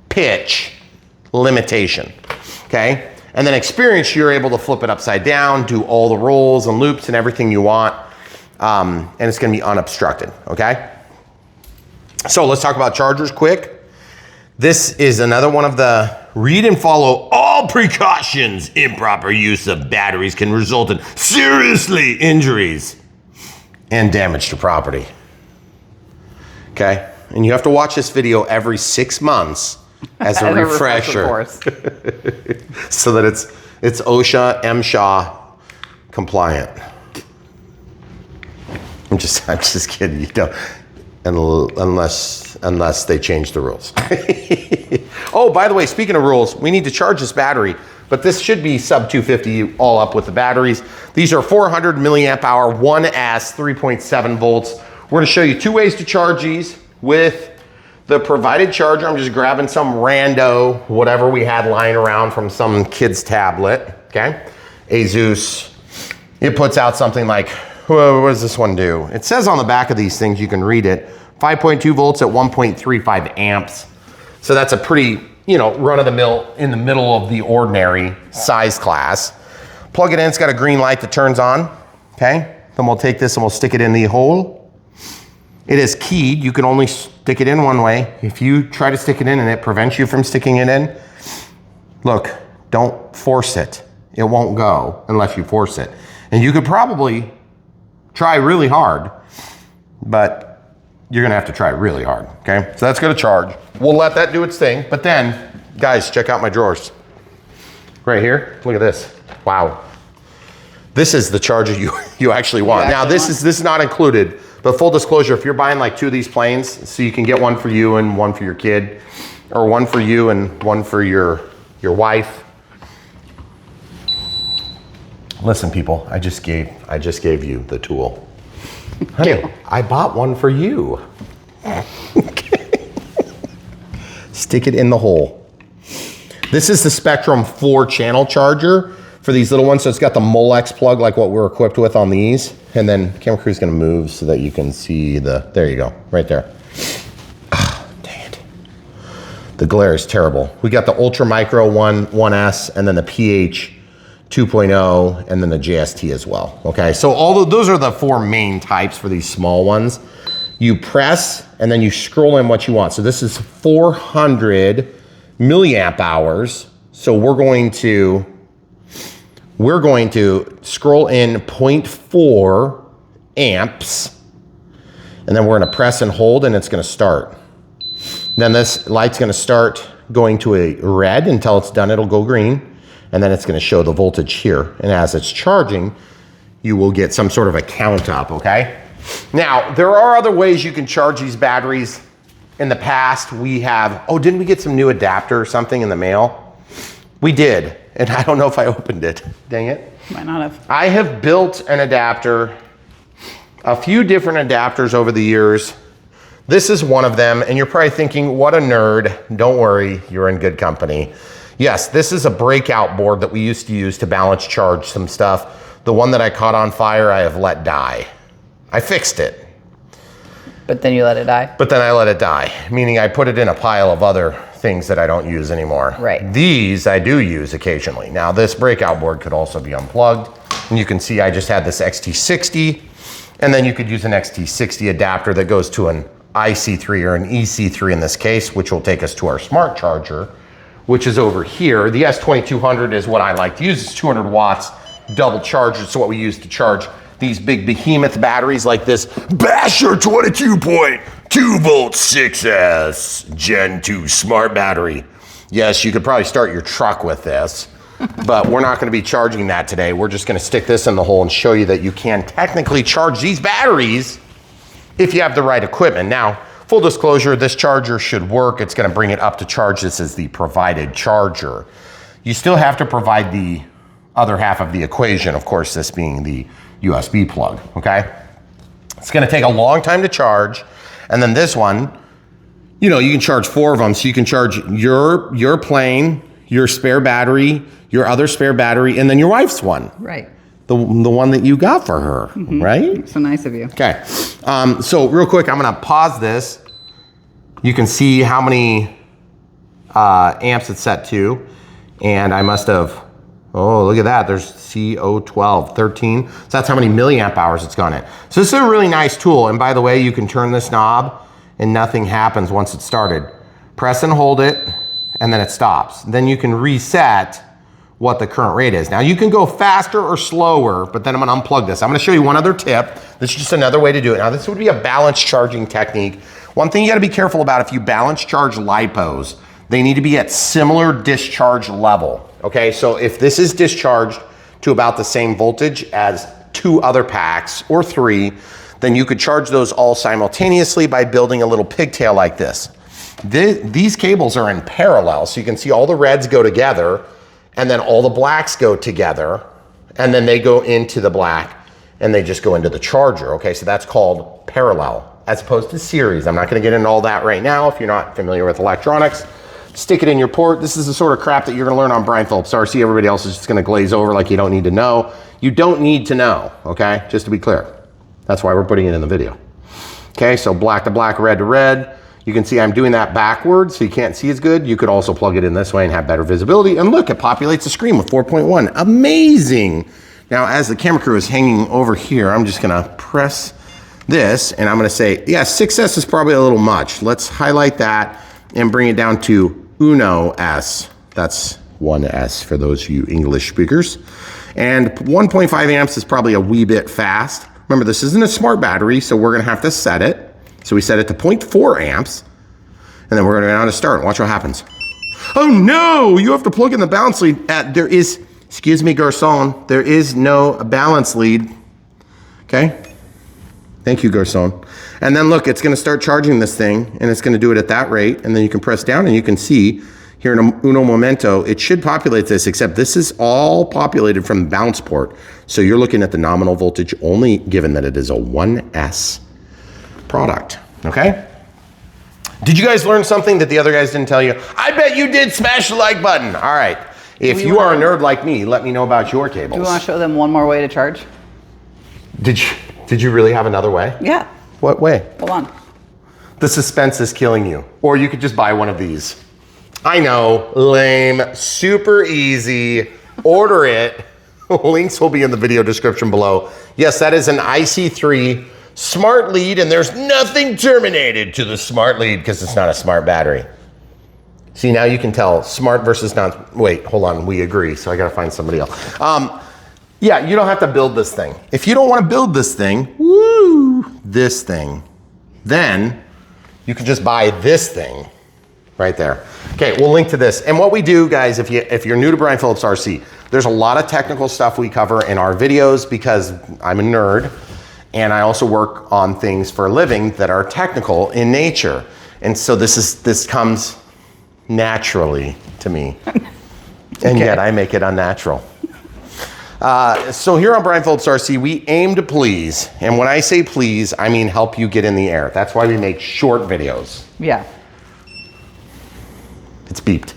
pitch limitation, okay? And then experience, you're able to flip it upside down, do all the rolls and loops and everything you want, and it's gonna be unobstructed, okay? So let's talk about chargers quick. This is another one of the read and follow all precautions. Improper use of batteries can result in seriously injuries and damage to property, okay? And you have to watch this video every 6 months as a refresher, so that it's OSHA, MSHA compliant. I'm just kidding. You don't, unless they change the rules. Oh, by the way, speaking of rules, we need to charge this battery but this should be sub 250 all up with the batteries. These are 400 milliamp hour 1S 3.7 volts. We're gonna show you 2 ways to charge these with the provided charger. I'm just grabbing some rando, whatever we had lying around from some kid's tablet, okay? Asus. It puts out something like, what does this one do? It says on the back of these things, you can read it, 5.2 volts at 1.35 amps. So that's a pretty, you know, run of the mill, in the middle of the ordinary size class. Plug it in, it's got a green light that turns on, okay? Then we'll take this and we'll stick it in the hole. It is keyed, you can only stick it in one way. If you try to stick it in and it prevents you from sticking it in, look, don't force it. It won't go unless you force it. And you could probably try really hard, but you're gonna have to try really hard, okay? So that's gonna charge. We'll let that do its thing, but then, guys, check out my drawers. Right here, look at this. Wow. This is the charger you actually want. Now this is not included, but full disclosure, if you're buying like 2 of these planes, so you can get one for you and one for your kid, or one for you and one for your wife. Listen, people, I just gave you the tool. Honey, I bought one for you. Okay. Stick it in the hole. This is the Spectrum 4-channel charger for these little ones. So it's got the Molex plug like what we're equipped with on these. And then camera crew's gonna move so that you can see there you go, right there. Ah, dang it. The glare is terrible. We got the Ultra Micro 1S and then the PH 2.0 and then the JST as well, okay? So those are the 4 main types for these small ones. You press and then you scroll in what you want. So this is 400 milliamp hours. So we're going to scroll in 0.4 amps and then we're gonna press and hold and it's gonna start. Then this light's gonna start going to a red. Until it's done, it'll go green. And then it's gonna show the voltage here. And as it's charging, you will get some sort of a count up, okay? Now, there are other ways you can charge these batteries. In the past, we have, didn't we get some new adapter or something in the mail? We did, and I don't know if I opened it. Dang it. Might not have. I have built an adapter, a few different adapters over the years. This is one of them, and you're probably thinking, what a nerd. Don't worry, you're in good company. Yes, this is a breakout board that we used to use to balance charge some stuff. The one that I caught on fire, I have let die. I fixed it. But then you let it die? But then I let it die, meaning I put it in a pile of other things that I don't use anymore. Right. These I do use occasionally. Now this breakout board could also be unplugged. And you can see I just had this XT60, and then you could use an XT60 adapter that goes to an IC3 or an EC3 in this case, which will take us to our smart charger, which is over here. The S2200 is what I like to use. It's 200 watts, double charged. It's what we use to charge these big behemoth batteries like this Basher 22.2 volt 6S Gen 2 smart battery. Yes, you could probably start your truck with this, but we're not gonna be charging that today. We're just gonna stick this in the hole and show you that you can technically charge these batteries if you have the right equipment. Now, full disclosure, this charger should work. It's gonna bring it up to charge. This is the provided charger. You still have to provide the other half of the equation, of course, this being the USB plug, okay? It's gonna take a long time to charge. And then this one, you know, you can charge 4 of them. So you can charge your plane, your spare battery, your other spare battery, and then your wife's one. Right. The one that you got for her, right? So nice of you. Okay, so real quick, I'm gonna pause this. You can see how many amps it's set to. And I must have, look at that. There's CO12, 13. So that's how many milliamp hours it's gone in. So this is a really nice tool. And by the way, you can turn this knob and nothing happens once it's started. Press and hold it, and then it stops. Then you can reset what the current rate is. Now you can go faster or slower, but then I'm gonna unplug this. I'm gonna show you one other tip. This is just another way to do it. Now this would be a balance charging technique. One thing you gotta be careful about, if you balance charge LiPos, they need to be at similar discharge level, okay? So if this is discharged to about the same voltage as 2 other packs or 3, then you could charge those all simultaneously by building a little pigtail like this. These cables are in parallel, so you can see all the reds go together, and then all the blacks go together, and then they go into the black, and they just go into the charger, okay? So that's called parallel, as opposed to series. I'm not gonna get into all that right now if you're not familiar with electronics. Stick it in your port. This is the sort of crap that you're gonna learn on Brian Phillips RC. Everybody else is just gonna glaze over like you don't need to know. You don't need to know, okay? Just to be clear. That's why we're putting it in the video. Okay, so black to black, red to red. You can see I'm doing that backwards so you can't see as good. You could also plug it in this way and have better visibility. And look, it populates the screen with 4.1. Amazing. Now, as the camera crew is hanging over here, I'm just gonna press this and I'm gonna say, yeah, 6S is probably a little much. Let's highlight that and bring it down to Uno S. That's 1S for those of you English speakers. And 1.5 amps is probably a wee bit fast. Remember, this isn't a smart battery, so we're gonna have to set it. So we set it to 0.4 amps, and then we're gonna go down to start. Watch what happens. Oh no, you have to plug in the balance lead. There is, excuse me, garçon, there is no balance lead, okay? Thank you, garçon. And then look, it's gonna start charging this thing, and it's gonna do it at that rate, and then you can press down and you can see here in Uno Momento, it should populate this, except this is all populated from the bounce port. So you're looking at the nominal voltage only, given that it is a 1S product, okay? Did you guys learn something that the other guys didn't tell you? I bet you did. Smash the like button. All right. If you are a nerd like me, let me know about your cables. Do you want to show them one more way to charge? Did you really have another way? Yeah. What way? Hold on. The suspense is killing you. Or you could just buy one of these. I know, lame, super easy. Order it. Links will be in the video description below. Yes, that is an IC3 smart lead, and there's nothing terminated to the smart lead because it's not a smart battery. See, now you can tell smart versus not. Wait, hold on, we agree, so I gotta find somebody else. Yeah, you don't have to build this thing. If you don't wanna build this thing, this thing, then you can just buy this thing right there. Okay, we'll link to this. And what we do, guys, if you're new to Brian Phillips RC, there's a lot of technical stuff we cover in our videos because I'm a nerd and I also work on things for a living that are technical in nature. And so this comes naturally to me. And yet I make it unnatural. So here on Brian Phillips RC, we aim to please. And when I say please, I mean help you get in the air. That's why we make short videos. Yeah. It's beeped.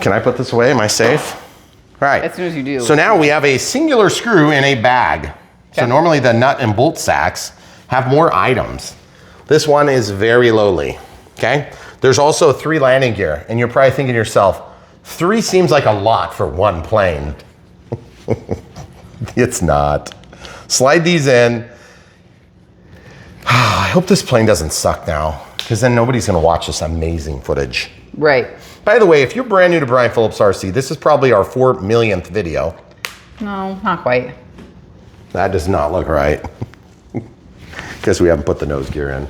Can I put this away? Am I safe? All right. As soon as you do. So now we have a singular screw in a bag. Okay. So normally the nut and bolt sacks have more items. This one is very lowly, okay? There's also 3 landing gear, and you're probably thinking to yourself, 3 seems like a lot for one plane. It's not. Slide these in. I hope this plane doesn't suck now, because then nobody's gonna watch this amazing footage. Right. By the way, if you're brand new to Brian Phillips RC, this is probably our 4 millionth video. No, not quite. That does not look right. Because we haven't put the nose gear in.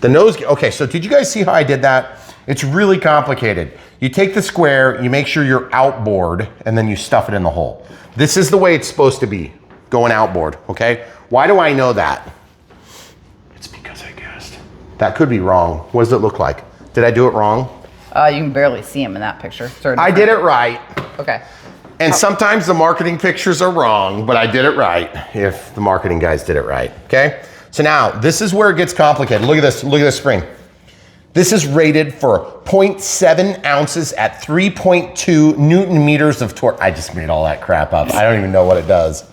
The nose gear, okay, so did you guys see how I did that? It's really complicated. You take the square, you make sure you're outboard, and then you stuff it in the hole. This is the way it's supposed to be, going outboard, okay? Why do I know that? It's because I guessed. That could be wrong. What does it look like? Did I do it wrong? You can barely see him in that picture. I did it right. Okay. And sometimes the marketing pictures are wrong, but I did it right if the marketing guys did it right, okay? So now, this is where it gets complicated. Look at this spring. This is rated for 0.7 ounces at 3.2 Newton meters of torque. I just made all that crap up. I don't even know what it does.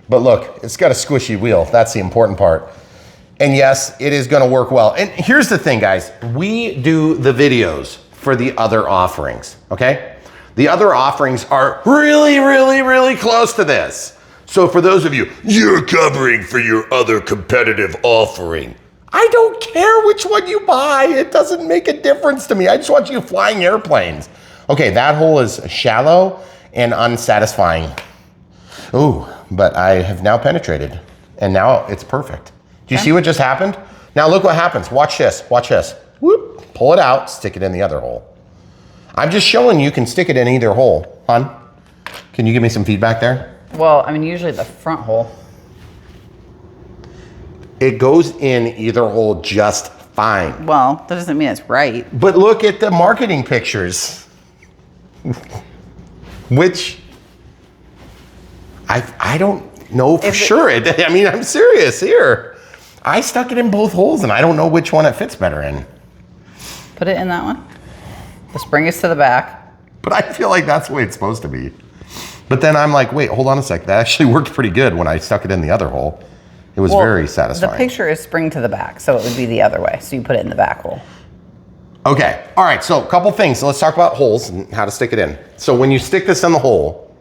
But look, it's got a squishy wheel. That's the important part. And yes, it is gonna work well. And here's the thing, guys. We do the videos for the other offerings, okay? The other offerings are really, really, really close to this. So for those of you, you're covering for your other competitive offering. I don't care which one you buy. It doesn't make a difference to me. I just want you flying airplanes. Okay, that hole is shallow and unsatisfying. Ooh, but I have now penetrated and now it's perfect. Do you see what just happened? Now look what happens. Watch this, watch this. Whoop, pull it out, stick it in the other hole. I'm just showing you can stick it in either hole. Hon, can you give me some feedback there? Well, I mean, usually the front hole. It goes in either hole just fine. Well, that doesn't mean it's right. But look at the marketing pictures. Which, I don't know for sure. I mean, I'm serious here. I stuck it in both holes and I don't know which one it fits better in. Put it in that one. The spring is to the back. But I feel like that's the way it's supposed to be. But then I'm like, wait, hold on a sec. That actually worked pretty good when I stuck it in the other hole. It was very satisfying. The picture is spring to the back, so it would be the other way. So you put it in the back hole. Okay, all right, so a couple things. So let's talk about holes and how to stick it in. So when you stick this in the hole,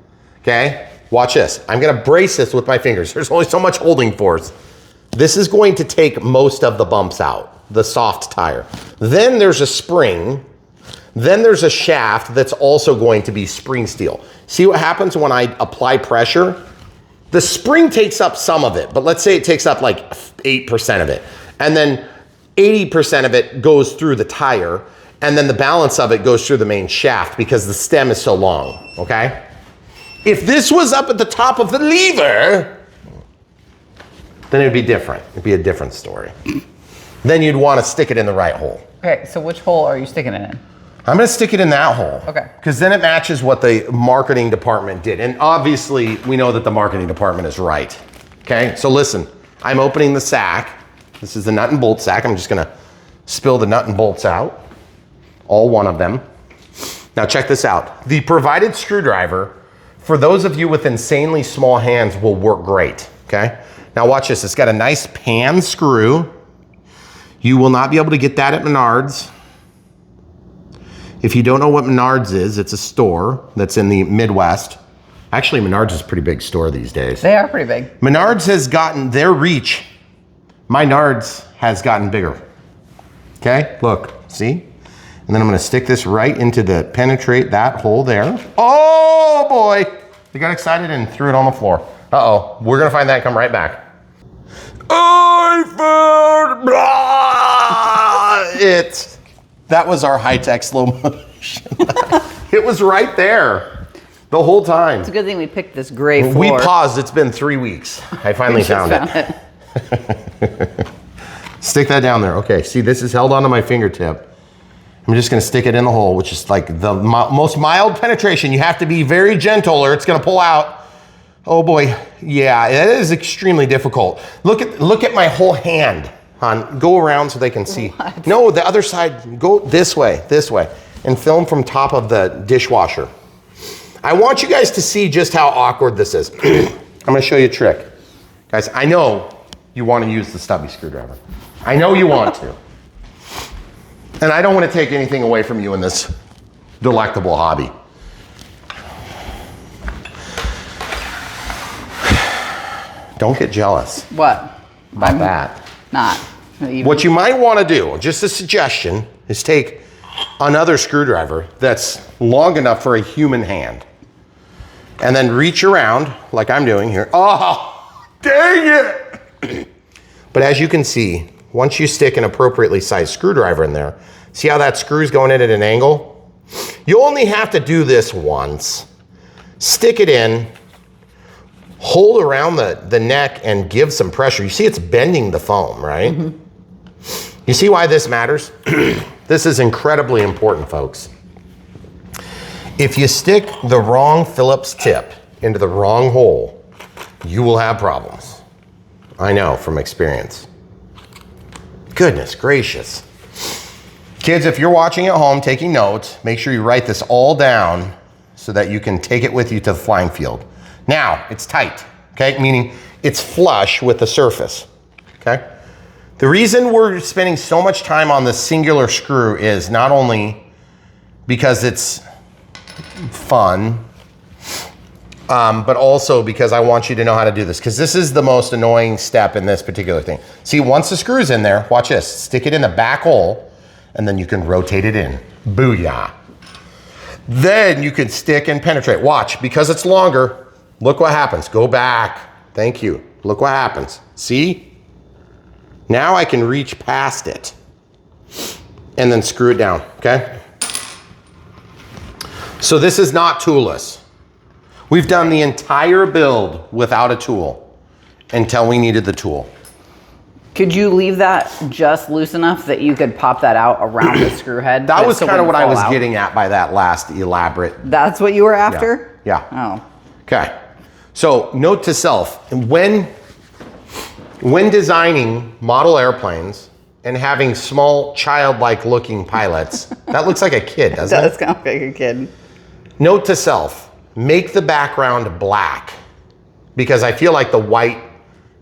okay, watch this. I'm gonna brace this with my fingers. There's only so much holding force. This is going to take most of the bumps out, the soft tire. Then there's a spring. Then there's a shaft that's also going to be spring steel. See what happens when I apply pressure? The spring takes up some of it, but let's say it takes up like 8% of it. And then 80% of it goes through the tire, and then the balance of it goes through the main shaft because the stem is so long, okay? If this was up at the top of the lever, then it'd be different. It'd be a different story. Then you'd want to stick it in the right hole. Okay, so which hole are you sticking it in? I'm gonna stick it in that hole. Okay. Because then it matches what the marketing department did. And obviously, we know that the marketing department is right. Okay, so listen, I'm opening the sack. This is the nut and bolt sack. I'm just gonna spill the nut and bolts out. All one of them. Now check this out. The provided screwdriver, for those of you with insanely small hands, will work great, okay? Now watch this, it's got a nice pan screw. You will not be able to get that at Menards. If you don't know what Menards is, it's a store that's in the Midwest. Actually, Menards is a pretty big store these days. They are pretty big. Menards has gotten their reach. My Nards has gotten bigger. Okay, look, see? And then I'm gonna stick this right into the, penetrate that hole there. Oh boy! They got excited and threw it on the floor. Uh-oh, we're gonna find that and come right back. I found it. That was our high-tech slow motion. It was right there the whole time. It's a good thing we picked this gray floor. We paused, it's been 3 weeks. I finally found it. Stick that down there. Okay, see, this is held onto my fingertip. I'm just gonna stick it in the hole, which is like the most mild penetration. You have to be very gentle or it's gonna pull out. Oh boy, yeah, it is extremely difficult. Look at my whole hand. Han, go around so they can see. What? No, the other side, go this way, and film from top of the dishwasher. I want you guys to see just how awkward this is. I'm gonna show you a trick. Guys, I know you wanna use the stubby screwdriver. I know you want to. And I don't wanna take anything away from you in this delectable hobby. Don't get jealous. What? About that. Not. Even. What you might want to do, just a suggestion, is take another screwdriver that's long enough for a human hand and then reach around like I'm doing here. Oh, dang it! But as you can see, once you stick an appropriately sized screwdriver in there, see how that screw's going in at an angle? You only have to do this once. Stick it in, hold around the neck and give some pressure. You see it's bending the foam, right? Mm-hmm. You see why this matters? This is incredibly important, folks. If you stick the wrong Phillips tip into the wrong hole, you will have problems. I know from experience. Goodness gracious. Kids, if you're watching at home taking notes, make sure you write this all down so that you can take it with you to the flying field. Now, it's tight, okay? Meaning it's flush with the surface, okay? The reason we're spending so much time on this singular screw is not only because it's fun, but also because I want you to know how to do this, because this is the most annoying step in this particular thing. See, once the screw's in there, watch this, stick it in the back hole, and then you can rotate it in. Booyah. Then you can stick and penetrate. Watch, because it's longer, look what happens. Go back. Thank you. Look what happens. See? Now I can reach past it and then screw it down, okay? So this is not toolless. We've done the entire build without a tool until we needed the tool. Could you leave that just loose enough that you could pop that out around the screw head? That was kind of what I was out? getting at by that last elaborate. That's what you were after? Yeah. Oh. Okay. So note to self, when designing model airplanes and having small childlike looking pilots, that looks like a kid, doesn't it? Does kind of like a kid. Note to self, make the background black, because I feel like the white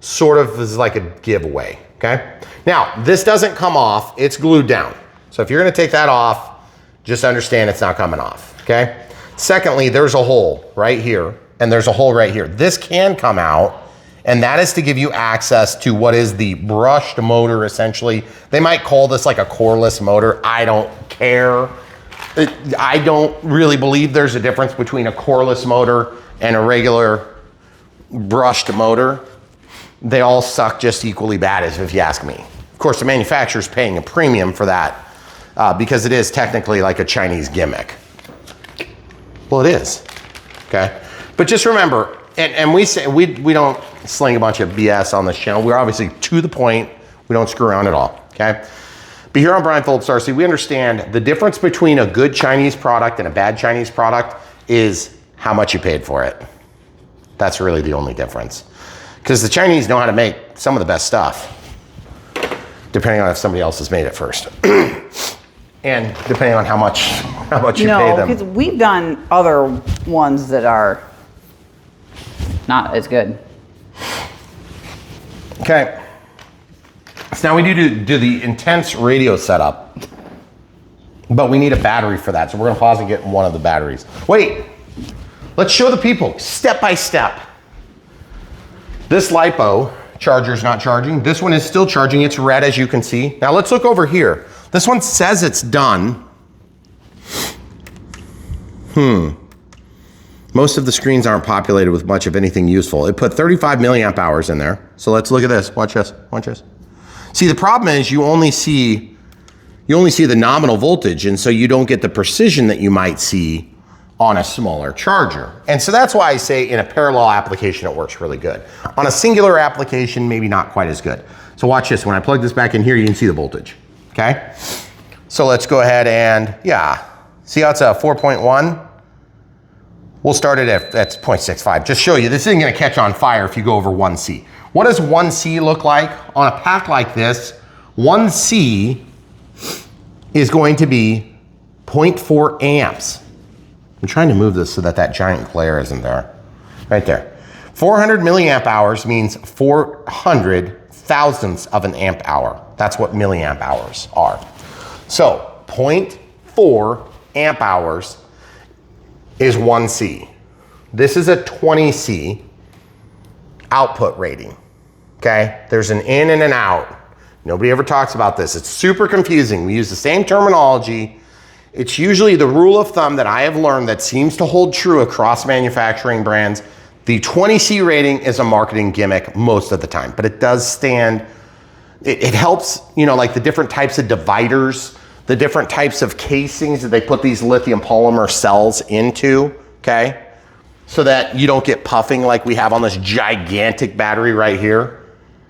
sort of is like a giveaway, okay? Now, this doesn't come off, it's glued down. So if you're gonna take that off, just understand it's not coming off, okay? Secondly, there's a hole right here, and there's a hole right here. This can come out, and that is to give you access to what is the brushed motor, essentially. They might call this like a coreless motor, I don't care. I don't really believe there's a difference between a coreless motor and a regular brushed motor. They all suck just equally bad, as if you ask me. Of course, the manufacturer's paying a premium for that because it is technically like a Chinese gimmick. Well, it is, okay? But just remember, and we say, we don't sling a bunch of BS on this channel. We're obviously to the point. We don't screw around at all, okay? But here on Brian Phillips RC, we understand the difference between a good Chinese product and a bad Chinese product is how much you paid for it. That's really the only difference. Because the Chinese know how to make some of the best stuff, depending on if somebody else has made it first. And depending on how much you pay them. No, because we've done other ones that are not as good. Okay. So now we do the intense radio setup, but we need a battery for that. So we're gonna pause and get one of the batteries. Wait, let's show the people step by step. This LiPo charger's not charging. This one is still charging. It's red, as you can see. Now let's look over here. This one says it's done. Most of the screens aren't populated with much of anything useful. It put 35 milliamp hours in there. So let's look at this. Watch this. Watch this. See, the problem is you only see the nominal voltage, and so you don't get the precision that you might see on a smaller charger. And so that's why I say in a parallel application, it works really good. On a singular application, maybe not quite as good. So watch this. When I plug this back in here, you can see the voltage, okay? So let's go ahead and, yeah. See how it's a 4.1? We'll start it at 0.65. Just show you, this isn't gonna catch on fire if you go over 1C. What does 1C look like? On a pack like this, 1C is going to be 0.4 amps. I'm trying to move this so that that giant glare isn't there. Right there. 400 milliamp hours means 400 thousandths of an amp hour. That's what milliamp hours are. So 0.4 amp hours is 1C. This is a 20C output rating, okay? There's an in and an out. Nobody ever talks about this. It's super confusing. We use the same terminology. It's usually the rule of thumb that I have learned that seems to hold true across manufacturing brands. The 20C rating is a marketing gimmick most of the time, but it does stand, it helps, you know, like the different types of dividers, the different types of casings that they put these lithium polymer cells into, okay? So that you don't get puffing like we have on this gigantic battery right here.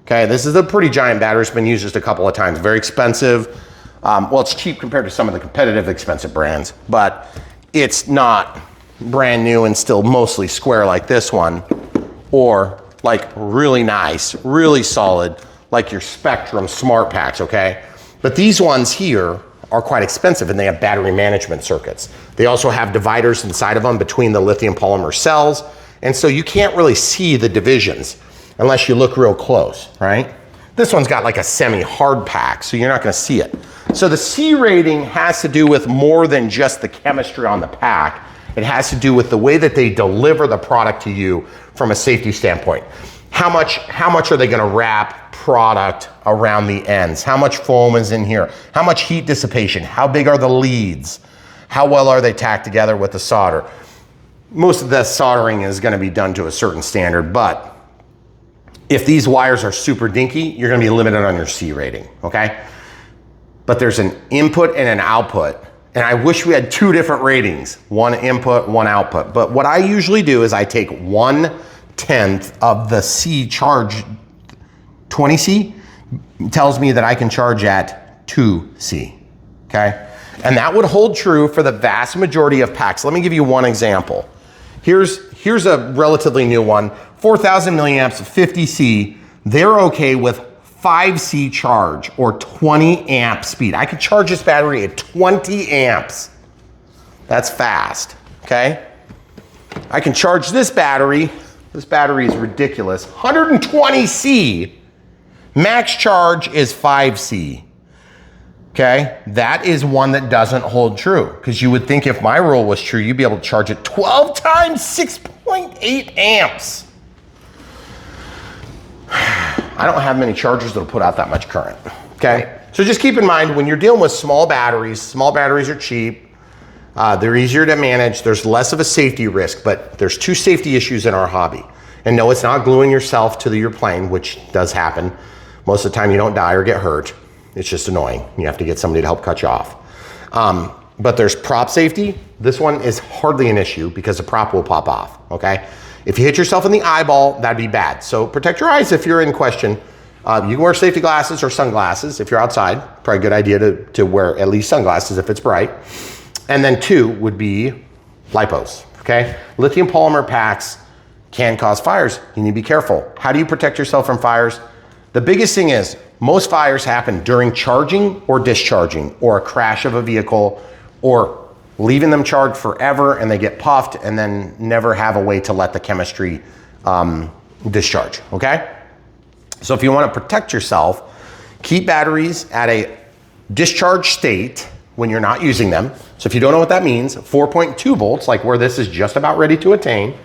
Okay, this is a pretty giant battery. It's been used just a couple of times. Very expensive. Well, it's cheap compared to some of the competitive expensive brands, but it's not brand new and still mostly square like this one, or like really nice, really solid, like your Spectrum Smart Packs, okay? But these ones here are quite expensive and they have battery management circuits. They also have dividers inside of them between the lithium polymer cells, and so you can't really see the divisions unless you look real close, right? This one's got like a semi-hard pack, so you're not gonna see it. So the C rating has to do with more than just the chemistry on the pack. It has to do with the way that they deliver the product to you from a safety standpoint. How much are they gonna wrap product around the ends? How much foam is in here? How much heat dissipation? How big are the leads? How well are they tacked together with the solder? Most of the soldering is gonna be done to a certain standard, but if these wires are super dinky, you're gonna be limited on your C rating, okay? But there's an input and an output, and I wish we had two different ratings, one input, one output. But what I usually do is I take 1/10 of the C charge, 20C, tells me that I can charge at 2C, okay? And that would hold true for the vast majority of packs. Let me give you one example. Here's a relatively new one, 4,000 milliamps, 50C. They're okay with 5C charge or 20 amp speed. I could charge this battery at 20 amps. That's fast, okay? I can charge this battery. This battery is ridiculous. 120C. Max charge is 5C. Okay, that is one that doesn't hold true, because you would think if my rule was true, you'd be able to charge it 12 times 6.8 amps. I don't have many chargers that'll put out that much current, okay? So just keep in mind, when you're dealing with small batteries are cheap, they're easier to manage, there's less of a safety risk, but there's two safety issues in our hobby. And no, it's not gluing yourself to your plane, which does happen. Most of the time you don't die or get hurt. It's just annoying. You have to get somebody to help cut you off. But there's prop safety. This one is hardly an issue because the prop will pop off, okay? If you hit yourself in the eyeball, that'd be bad. So protect your eyes if you're in question. You can wear safety glasses or sunglasses if you're outside. Probably a good idea to wear at least sunglasses if it's bright. And then two would be LiPos, okay? Lithium polymer packs can cause fires. You need to be careful. How do you protect yourself from fires? The biggest thing is, most fires happen during charging or discharging, or a crash of a vehicle, or leaving them charged forever and they get puffed and then never have a way to let the chemistry discharge, okay? So if you want to protect yourself, keep batteries at a discharge state when you're not using them. So if you don't know what that means, 4.2 volts, like where this is just about ready to attain,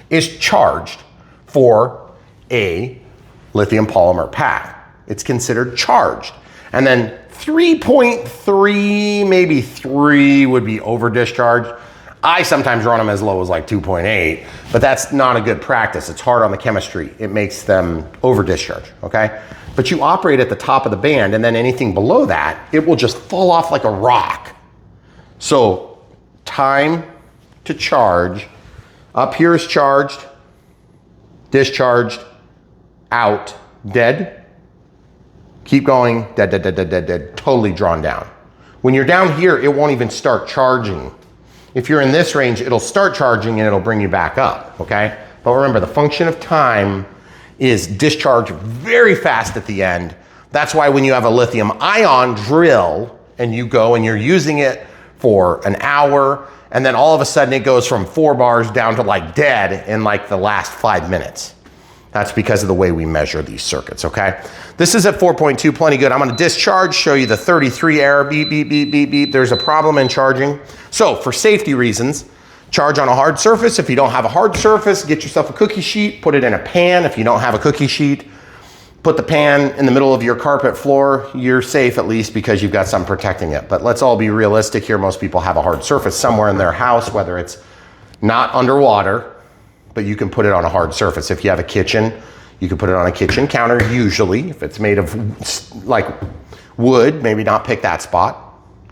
is charged for a lithium polymer pack. It's considered charged. And then 3.3, maybe 3 would be over discharged. I sometimes run them as low as like 2.8, but that's not a good practice. It's hard on the chemistry. It makes them over discharge, okay? But you operate at the top of the band, and then anything below that, it will just fall off like a rock. So time to charge, up here is charged, discharged, out, dead. Keep going, dead, dead, dead, dead, dead, dead, totally drawn down. When you're down here, it won't even start charging. If you're in this range, it'll start charging and it'll bring you back up, okay? But remember, the function of time is discharge very fast at the end. That's why when you have a lithium ion drill and you go and you're using it for an hour, and then all of a sudden it goes from 4 bars down to like dead in like the last 5 minutes. That's because of the way we measure these circuits, okay? This is at 4.2, plenty good. I'm gonna discharge, show you the 33 error, beep, beep, beep, beep, beep. There's a problem in charging. So for safety reasons, charge on a hard surface. If you don't have a hard surface, get yourself a cookie sheet, put it in a pan. If you don't have a cookie sheet, put the pan in the middle of your carpet floor. You're safe at least because you've got something protecting it. But let's all be realistic here. Most people have a hard surface somewhere in their house, whether it's not underwater, but you can put it on a hard surface. If you have a kitchen, you can put it on a kitchen counter usually. If it's made of like wood, maybe not pick that spot.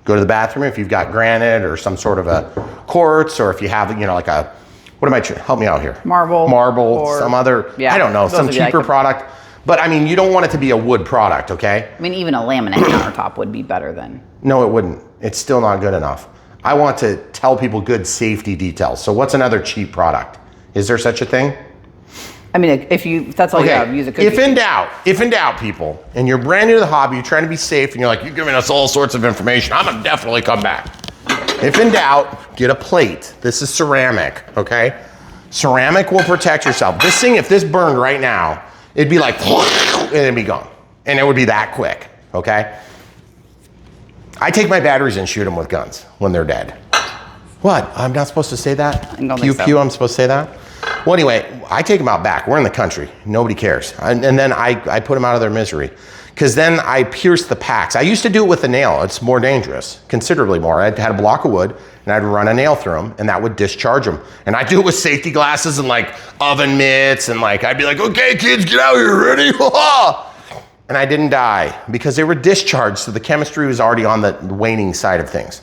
Go to the bathroom if you've got granite or some sort of a quartz, or if you have, you know, like a, what am I, help me out here. Marble, or, some other, yeah, I don't know, some cheaper product. But I mean, you don't want it to be a wood product, okay? I mean, even a laminate countertop would be better than. No, it wouldn't. It's still not good enough. I want to tell people good safety details. So what's another cheap product? Is there such a thing? I mean, if that's all you have, use a cookie. If in doubt, people, and you're brand new to the hobby, you're trying to be safe, and you're like, you're giving us all sorts of information, I'm gonna definitely come back. If in doubt, get a plate. This is ceramic, okay? Ceramic will protect yourself. This thing, if this burned right now, it'd be like, and it'd be gone. And it would be that quick, okay? I take my batteries and shoot them with guns when they're dead. What? I'm not supposed to say that? Pew, pew, I'm supposed to say that? Well, anyway, I take them out back. We're in the country. Nobody cares. And then I put them out of their misery. Because then I pierce the packs. I used to do it with a nail. It's more dangerous, considerably more. I had a block of wood, and I'd run a nail through them, and that would discharge them. And I do it with safety glasses and like oven mitts, and like I'd be like, okay, kids, get out here, ready? And I didn't die because they were discharged, so the chemistry was already on the waning side of things.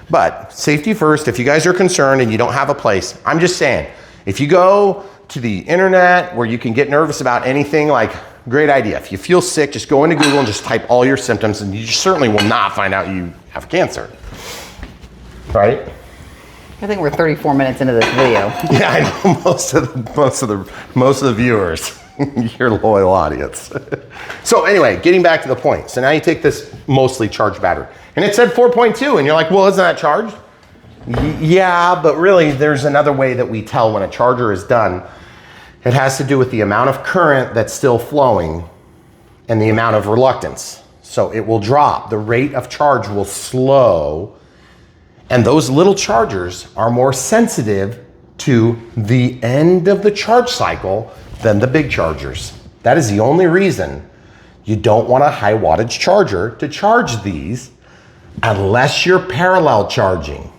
But safety first. If you guys are concerned and you don't have a place, I'm just saying, if you go to the internet where you can get nervous about anything like great idea. If you feel sick, just go into Google and just type all your symptoms, and you certainly will not find out you have cancer, right? I think we're 34 minutes into this video. Yeah, I know most of the viewers, your loyal audience. So anyway, getting back to the point. So now you take this mostly charged battery, and it said 4.2, and you're like, well, isn't that charged? Yeah, but really there's another way that we tell when a charger is done. It has to do with the amount of current that's still flowing and the amount of reluctance. So it will drop, the rate of charge will slow, and those little chargers are more sensitive to the end of the charge cycle than the big chargers. That is the only reason you don't want a high wattage charger to charge these unless you're parallel charging.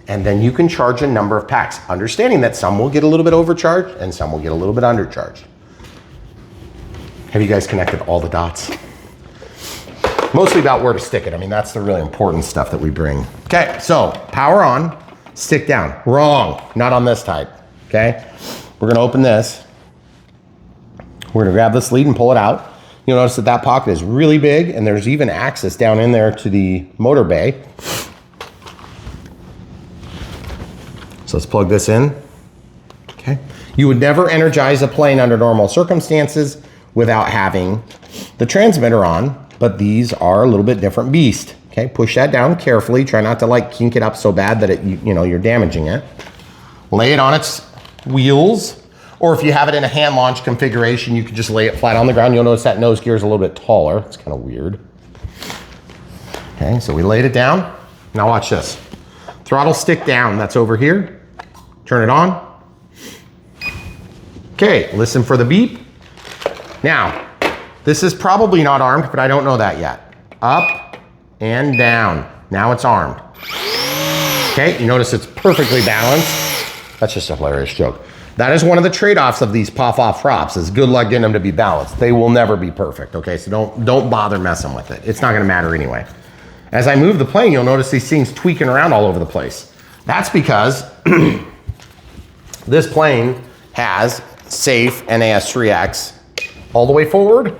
And then you can charge a number of packs, understanding that some will get a little bit overcharged and some will get a little bit undercharged. Have you guys connected all the dots? Mostly about where to stick it. I mean, that's the really important stuff that we bring. Okay, so power on, stick down. Wrong, not on this type, okay? We're gonna open this. We're gonna grab this lead and pull it out. You'll notice that that pocket is really big, and there's even access down in there to the motor bay. So let's plug this in, okay? You would never energize a plane under normal circumstances without having the transmitter on, but these are a little bit different beast, okay? Push that down carefully. Try not to like kink it up so bad that you're damaging it. Lay it on its wheels, or if you have it in a hand launch configuration, you can just lay it flat on the ground. You'll notice that nose gear is a little bit taller. It's kind of weird. Okay, so we laid it down. Now watch this. Throttle stick down, that's over here. Turn it on. Okay, listen for the beep. Now, this is probably not armed, but I don't know that yet. Up and down. Now it's armed. Okay, you notice it's perfectly balanced. That's just a hilarious joke. That is one of the trade-offs of these pop-off props, is good luck getting them to be balanced. They will never be perfect, okay? So don't bother messing with it. It's not gonna matter anyway. As I move the plane, you'll notice these things tweaking around all over the place. That's because this plane has safe NAS3X all the way forward.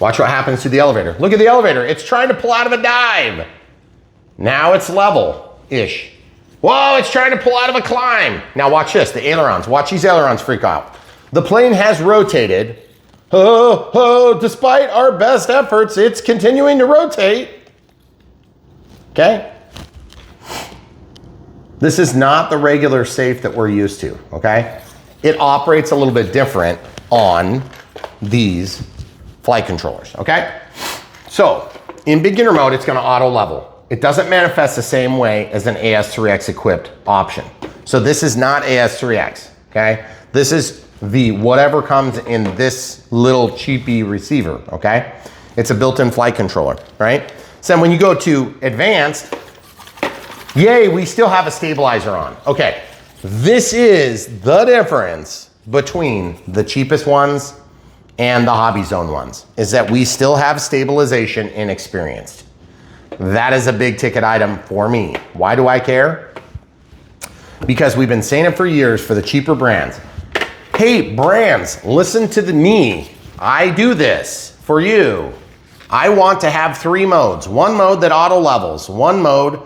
Watch what happens to the elevator. Look at the elevator. It's trying to pull out of a dive. Now it's level-ish. Whoa, it's trying to pull out of a climb. Now watch this, the ailerons. Watch these ailerons freak out. The plane has rotated. Despite our best efforts, it's continuing to rotate. Okay? This is not the regular safe that we're used to, okay? It operates a little bit different on these flight controllers, okay? So, in beginner mode, it's gonna auto level. It doesn't manifest the same way as an AS3X equipped option. So this is not AS3X, okay? This is the whatever comes in this little cheapy receiver, okay? It's a built-in flight controller, right? So when you go to advanced, yay, we still have a stabilizer on. Okay, this is the difference between the cheapest ones and the HobbyZone ones, is that we still have stabilization inexperienced. That is a big ticket item for me. Why do I care? Because we've been saying it for years for the cheaper brands. Hey, brands, listen to me. I do this for you. I want to have 3 modes. One mode that auto levels, one mode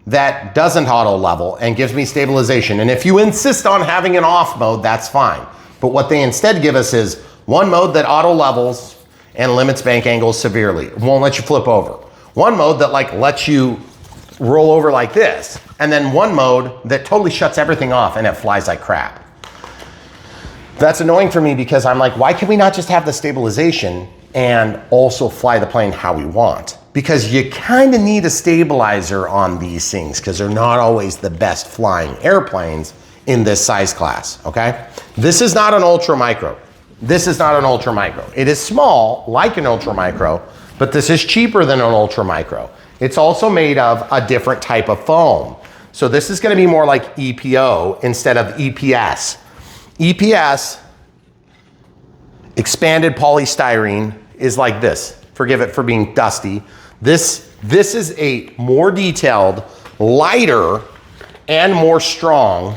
that doesn't auto level and gives me stabilization. And if you insist on having an off mode, that's fine. But what they instead give us is one mode that auto levels and limits bank angles severely. It won't let you flip over. One mode that like lets you roll over like this. And then one mode that totally shuts everything off and it flies like crap. That's annoying for me because I'm like, why can we not just have the stabilization and also fly the plane how we want? Because you kind of need a stabilizer on these things because they're not always the best flying airplanes in this size class, okay? This is not an ultra micro. This is not an ultra micro. It is small, like an ultra micro, but this is cheaper than an ultra micro. It's also made of a different type of foam. So this is gonna be more like EPO instead of EPS. EPS, expanded polystyrene, is like this. Forgive it for being dusty. This is a more detailed, lighter, and more strong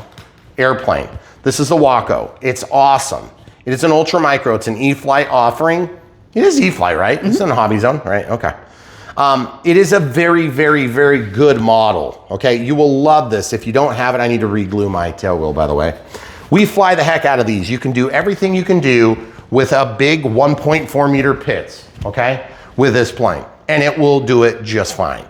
airplane. This is a Waco. It's awesome. It is an ultra micro. It's an E-flite offering. It is E-flite, right? It's in the HobbyZone, right? Okay. It is a very, very, very good model, okay? You will love this. If you don't have it, I need to re-glue my tail wheel, by the way. We fly the heck out of these. You can do everything you can do with a big 1.4 meter pits, okay? With this plane, and it will do it just fine.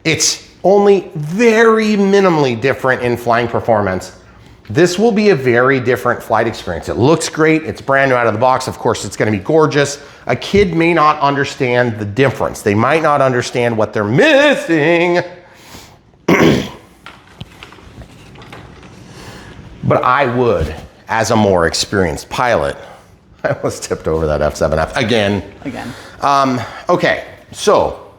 It's only very minimally different in flying performance. This will be a very different flight experience. It looks great. It's brand new out of the box. Of course, it's going to be gorgeous. A kid may not understand the difference. They might not understand what they're missing. But I would, as a more experienced pilot. I almost tipped over that F7F again. Okay, so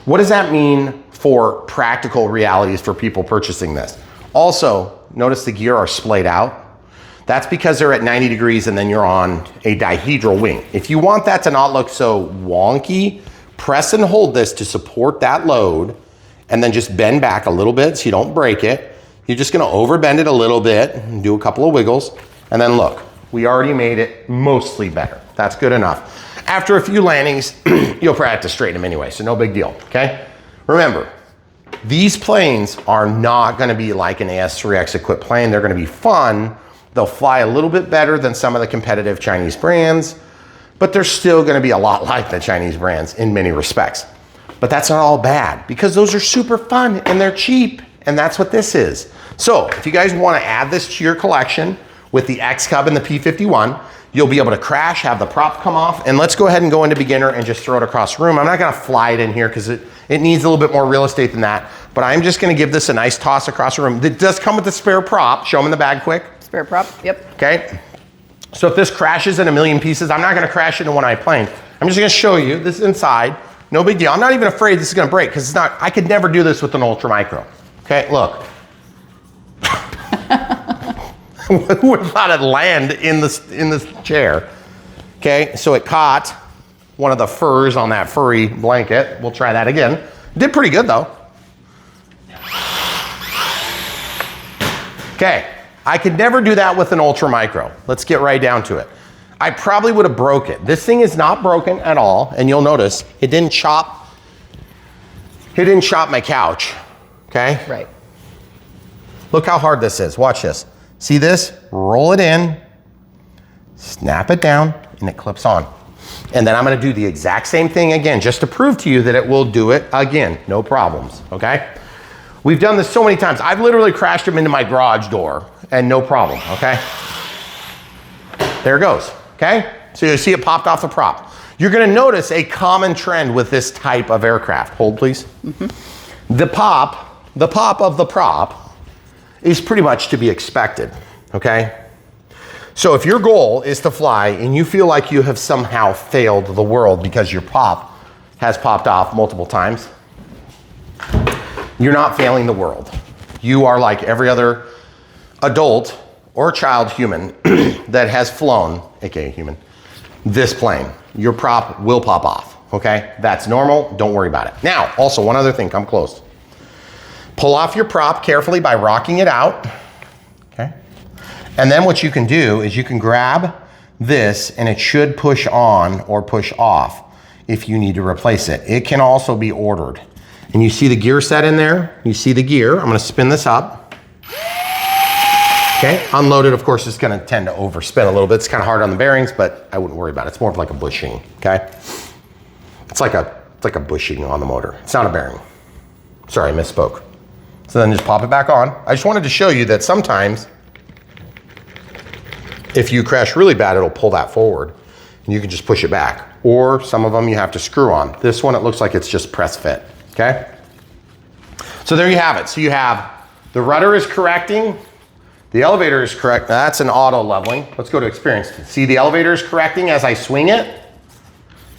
what does that mean for practical realities for people purchasing this? Also, notice the gear are splayed out. That's because they're at 90 degrees and then you're on a dihedral wing. If you want that to not look so wonky, press and hold this to support that load and then just bend back a little bit so you don't break it. You're just gonna overbend it a little bit and do a couple of wiggles. And then look, we already made it mostly better. That's good enough. After a few landings, you'll probably have to straighten them anyway, so no big deal, okay? Remember, these planes are not gonna be like an AS3X equipped plane. They're gonna be fun. They'll fly a little bit better than some of the competitive Chinese brands, but they're still gonna be a lot like the Chinese brands in many respects. But that's not all bad because those are super fun and they're cheap, and that's what this is. So if you guys wanna add this to your collection with the X-Cub and the P51, you'll be able to crash, have the prop come off, and let's go ahead and go into beginner and just throw it across the room. I'm not gonna fly it in here because it needs a little bit more real estate than that, but I'm just gonna give this a nice toss across the room. It does come with a spare prop. Show them in the bag quick. Spare prop, yep. Okay, so if this crashes in a million pieces, I'm not gonna crash into one-eye plane. I'm just gonna show you, this is inside, no big deal. I'm not even afraid this is gonna break because it's not, I could never do this with an ultra micro. Okay, look. Who would have thought it'd land in this chair? Okay, so it caught one of the furs on that furry blanket. We'll try that again. Did pretty good though. Okay, I could never do that with an ultra micro. Let's get right down to it. I probably would have broke it. This thing is not broken at all, and you'll notice it didn't chop my couch, okay? Right. Look how hard this is, watch this. See this? Roll it in, snap it down, and it clips on. And then I'm gonna do the exact same thing again, just to prove to you that it will do it again, no problems, okay? We've done this so many times. I've literally crashed them into my garage door and no problem, okay? There it goes, okay? So you see it popped off the prop. You're gonna notice a common trend with this type of aircraft. Hold please. Mm-hmm. The pop of the prop is pretty much to be expected, okay? So if your goal is to fly and you feel like you have somehow failed the world because your pop has popped off multiple times, you're not failing the world. You are like every other adult or child human that has flown, aka human, this plane. Your prop will pop off, okay? That's normal, don't worry about it. Now, also one other thing, come close. Pull off your prop carefully by rocking it out, okay? And then what you can do is you can grab this and it should push on or push off if you need to replace it. It can also be ordered. And you see the gear set in there? You see the gear. I'm gonna spin this up. Okay, unloaded, of course, it's gonna tend to overspin a little bit. It's kind of hard on the bearings, but I wouldn't worry about it. It's more of like a bushing, okay? It's like a bushing on the motor. It's not a bearing. Sorry, I misspoke. So then just pop it back on. I just wanted to show you that sometimes if you crash really bad, it'll pull that forward and you can just push it back. Or some of them you have to screw on. This one, it looks like it's just press fit, okay? So there you have it. So you have the rudder is correcting, the elevator is correct. That's an auto leveling. Let's go to experience. See the elevator is correcting as I swing it.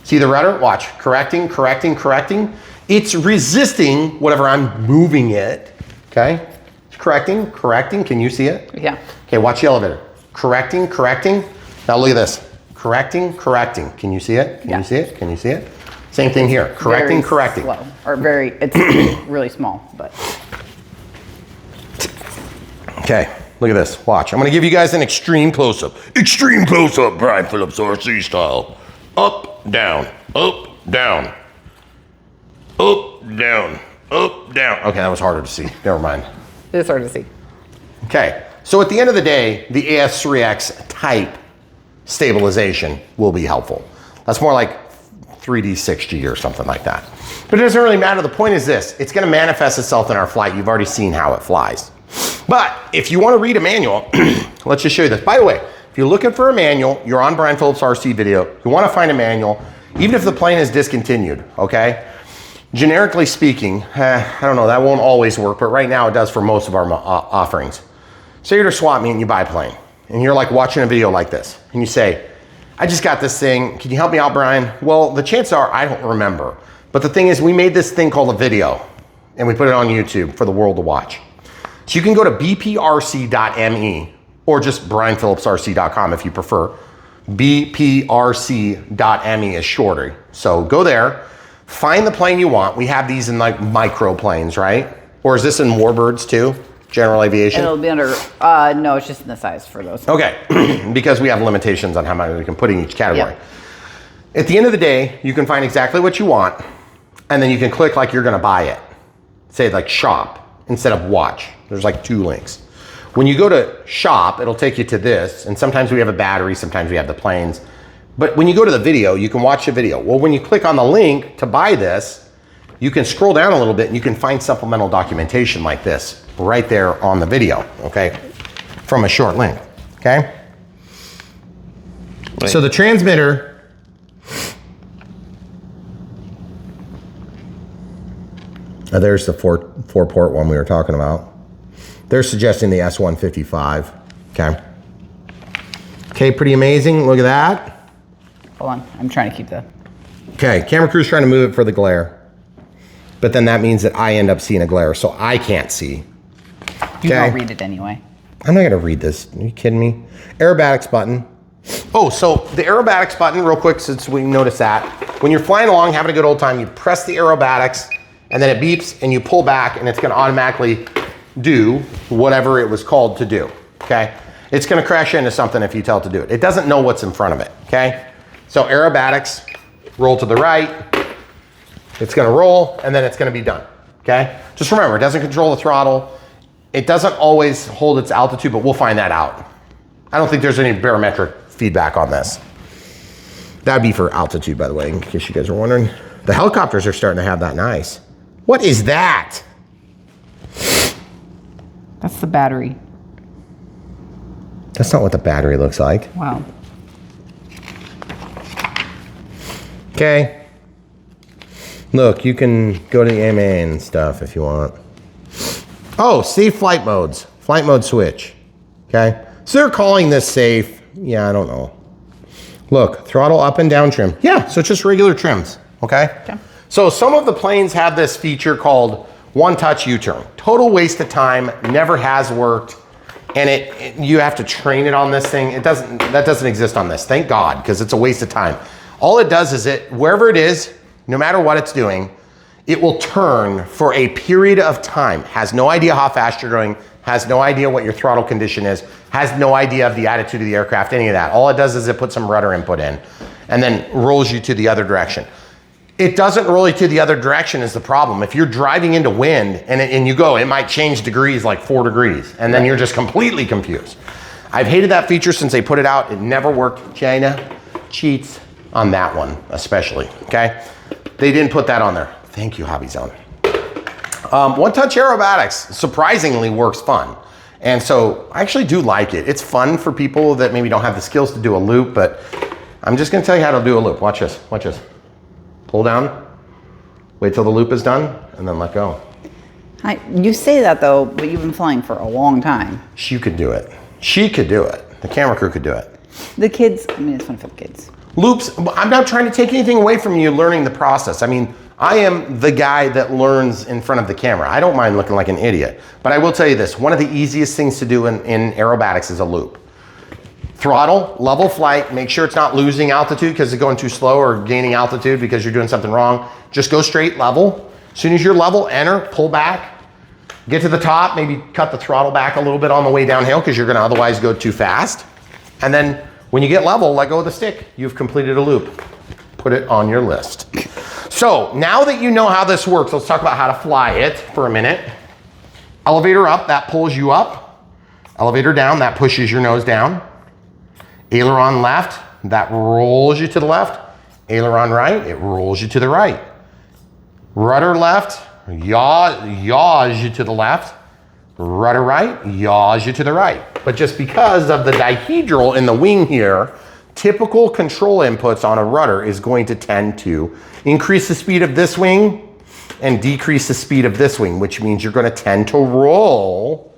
See the rudder? Watch, correcting, correcting, correcting. It's resisting whatever I'm moving it. Okay, it's correcting, correcting. Can you see it? Yeah. Okay, watch the elevator. Correcting, correcting. Now look at this. Correcting, correcting. Can you see it? Can you see it? Can you see it? Same thing here. Correcting, very correcting. Slow, or it's really small, but. Okay, Look at this, watch. I'm gonna give you guys an extreme close-up. Extreme close-up, Brian Phillips RC style. Up, down, up, down. Up, down, up, down. Okay, that was harder to see, never mind. It's hard to see. Okay, so at the end of the day, the AS3X type stabilization will be helpful. That's more like 3D 6G or something like that. But it doesn't really matter. The point is this, it's gonna manifest itself in our flight. You've already seen how it flies. But if you wanna read a manual, let's just show you this. By the way, if you're looking for a manual, you're on Brian Phillips RC video, you wanna find a manual, even if the plane is discontinued, okay? Generically speaking, I don't know, that won't always work, but right now it does for most of our offerings. Say you're at a swap meet and you buy a plane, and you're like watching a video like this, and you say, I just got this thing, can you help me out, Brian? Well, the chances are I don't remember. But the thing is, we made this thing called a video, and we put it on YouTube for the world to watch. So you can go to bprc.me, or just brianphillipsrc.com if you prefer. bprc.me is shorter. So go there, find the plane you want. We have these in like micro planes, right? Or is this in warbirds too? General aviation? It'll be under, no, it's just in the size for those. Okay, because we have limitations on how much we can put in each category. Yep. At the end of the day, you can find exactly what you want, and then you can click like you're gonna buy it. Say like shop instead of watch. There's like 2 links. When you go to shop, it'll take you to this, and sometimes we have a battery, sometimes we have the planes. But when you go to the video, you can watch the video. Well, when you click on the link to buy this, you can scroll down a little bit and you can find supplemental documentation like this right there on the video, okay? From a short link, okay? Right. So the transmitter, there's the four port one we were talking about. They're suggesting the S155, okay? Okay, pretty amazing, look at that. Hold on, I'm trying to keep the. Okay, camera crew's trying to move it for the glare. But then that means that I end up seeing a glare, so I can't see. You don't read it anyway. I'm not gonna read this, are you kidding me? Aerobatics button. Oh, so the aerobatics button, real quick, since we noticed that. When you're flying along, having a good old time, you press the aerobatics, and then it beeps, and you pull back, and it's gonna automatically do whatever it was called to do, okay? It's gonna crash into something if you tell it to do it. It doesn't know what's in front of it, okay? So aerobatics, roll to the right, it's gonna roll, and then it's gonna be done, okay? Just remember, it doesn't control the throttle. It doesn't always hold its altitude, but we'll find that out. I don't think there's any barometric feedback on this. That'd be for altitude, by the way, in case you guys are wondering. The helicopters are starting to have that nice. What is that? That's the battery. That's not what the battery looks like. Wow. Okay. Look, you can go to the AMA and stuff if you want. Oh, safe flight modes. Flight mode switch. Okay. So they're calling this safe. Yeah, I don't know. Look, throttle up and down trim. Yeah, so it's just regular trims. Okay. Okay. So some of the planes have this feature called one-touch U-turn. Total waste of time, never has worked, and you have to train it on this thing. That doesn't exist on this, thank God, because it's a waste of time. All it does is wherever it is, no matter what it's doing, it will turn for a period of time. Has no idea how fast you're going, has no idea what your throttle condition is, has no idea of the attitude of the aircraft, any of that. All it does is it puts some rudder input in and then rolls you to the other direction. It doesn't roll you to the other direction is the problem. If you're driving into wind and you go, it might change degrees like 4 degrees, and then you're just completely confused. I've hated that feature since they put it out. It never worked. China cheats on that one, especially, okay? They didn't put that on there. Thank you, HobbyZone. One-touch aerobatics surprisingly works fun. And so I actually do like it. It's fun for people that maybe don't have the skills to do a loop, but I'm just gonna tell you how to do a loop. Watch this, watch this. Pull down, wait till the loop is done, and then let go. You say that though, but you've been flying for a long time. She could do it. She could do it. The camera crew could do it. The kids, I mean, it's fun for the kids. Loops, I'm not trying to take anything away from you learning the process. I mean, I am the guy that learns in front of the camera. I don't mind looking like an idiot. But I will tell you this, one of the easiest things to do in aerobatics is a loop. Throttle, level flight, make sure it's not losing altitude because it's going too slow or gaining altitude because you're doing something wrong. Just go straight level. As soon as you're level, enter, pull back, Get to the top, maybe cut the throttle back a little bit on the way downhill because you're gonna otherwise go too fast. And then when you get level, let go of the stick. You've completed a loop. Put it on your list. So now that you know how this works, let's talk about how to fly it for a minute. Elevator up, that pulls you up. Elevator down, that pushes your nose down. Aileron left, that rolls you to the left. Aileron right, it rolls you to the right. Rudder left, yaws you to the left. Rudder right, yaws you to the right. But just because of the dihedral in the wing here, typical control inputs on a rudder is going to tend to increase the speed of this wing and decrease the speed of this wing, which means you're going to tend to roll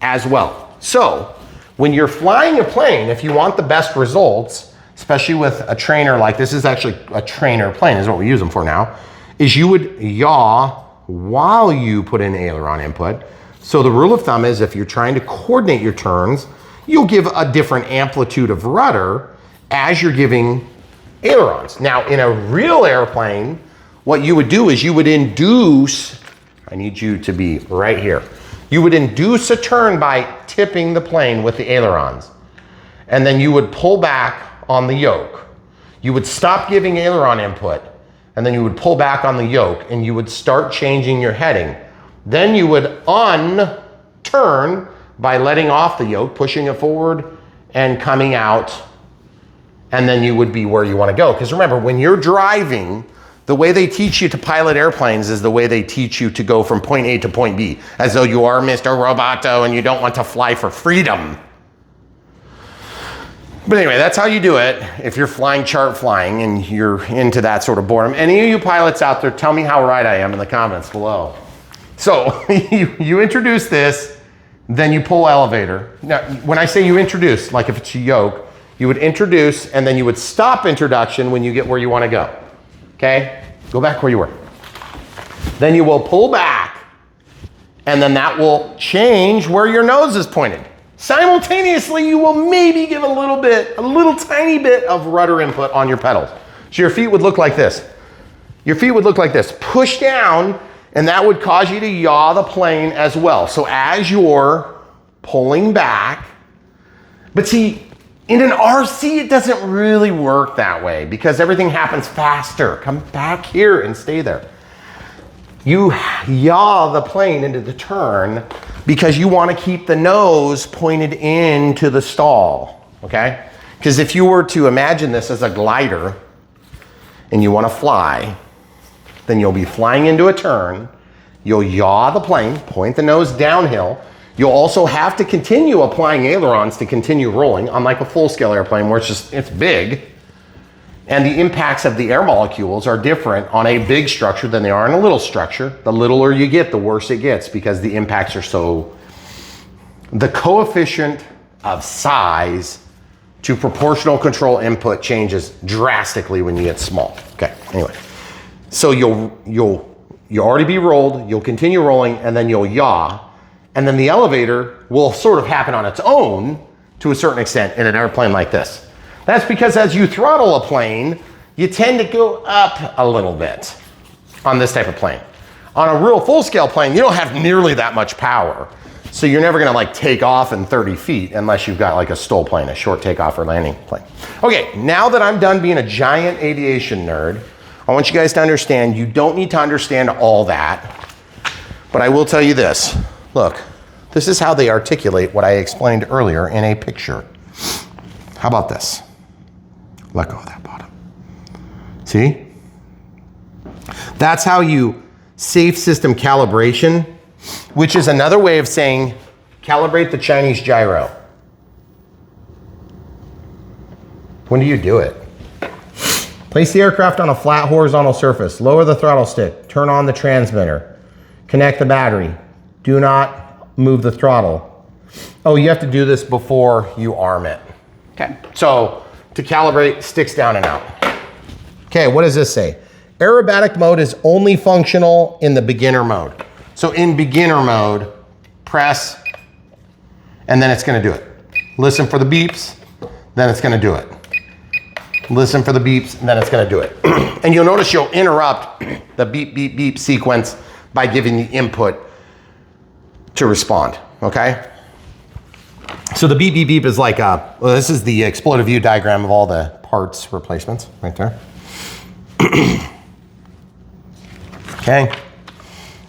as well. So when you're flying a plane, if you want the best results, especially with a trainer like this is actually a trainer plane is what we use them for now, is you would yaw while you put in aileron input. So the rule of thumb is if you're trying to coordinate your turns, you'll give a different amplitude of rudder as you're giving ailerons. Now in a real airplane, what you would do is you would induce, I need you to be right here. You would induce a turn by tipping the plane with the ailerons. And then you would pull back on the yoke. You would stop giving aileron input, and then you would pull back on the yoke and you would start changing your heading. Then you would turn by letting off the yoke, pushing it forward and coming out. And then you would be where you want to go. Because remember, when you're driving, the way they teach you to pilot airplanes is the way they teach you to go from point A to point B, as though you are Mr. Roboto and you don't want to fly for freedom. But anyway, that's how you do it if you're flying chart flying and you're into that sort of boredom. Any of you pilots out there, tell me how right I am in the comments below. So you introduce this, then you pull elevator. Now, when I say you introduce, like if it's a yoke, you would introduce and then you would stop introduction when you get where you want to go. Okay? Go back where you were. Then you will pull back and then that will change where your nose is pointed. Simultaneously, you will maybe give a little tiny bit of rudder input on your pedals. So your feet would look like this. Your feet would look like this. Push down, and that would cause you to yaw the plane as well. So as you're pulling back, but see, in an RC, it doesn't really work that way because everything happens faster. Come back here and stay there. You yaw the plane into the turn because you want to keep the nose pointed into the stall, okay? Because if you were to imagine this as a glider and you want to fly, then you'll be flying into a turn, you'll yaw the plane, point the nose downhill. You'll also have to continue applying ailerons to continue rolling, unlike a full-scale airplane where it's big. And the impacts of the air molecules are different on a big structure than they are on a little structure. The littler you get, the worse it gets because the impacts are so... The coefficient of size to proportional control input changes drastically when you get small. Okay, anyway. So you'll already be rolled, you'll continue rolling, and then you'll yaw. And then the elevator will sort of happen on its own to a certain extent in an airplane like this. That's because as you throttle a plane, you tend to go up a little bit on this type of plane. On a real full-scale plane, you don't have nearly that much power. So you're never gonna like take off in 30 feet unless you've got like a STOL plane, a short takeoff or landing plane. Okay, now that I'm done being a giant aviation nerd, I want you guys to understand you don't need to understand all that, but I will tell you this. Look, this is how they articulate what I explained earlier in a picture. How about this? Let go of that bottom. See? That's how you safe system calibration, which is another way of saying calibrate the Chinese gyro. When do you do it? Place the aircraft on a flat horizontal surface. Lower the throttle stick. Turn on the transmitter. Connect the battery. Do not move the throttle. Oh, you have to do this before you arm it. Okay. So to calibrate, sticks down and out. Okay, what does this say? Aerobatic mode is only functional in the beginner mode. So in beginner mode, press, and then it's gonna do it. Listen for the beeps, then it's gonna do it. Listen for the beeps, and then it's gonna do it. And you'll notice you'll interrupt the beep, beep, beep sequence by giving the input to respond, okay? So the beep, beep, beep is like, well, this is the exploded view diagram of all the parts replacements right there. Okay,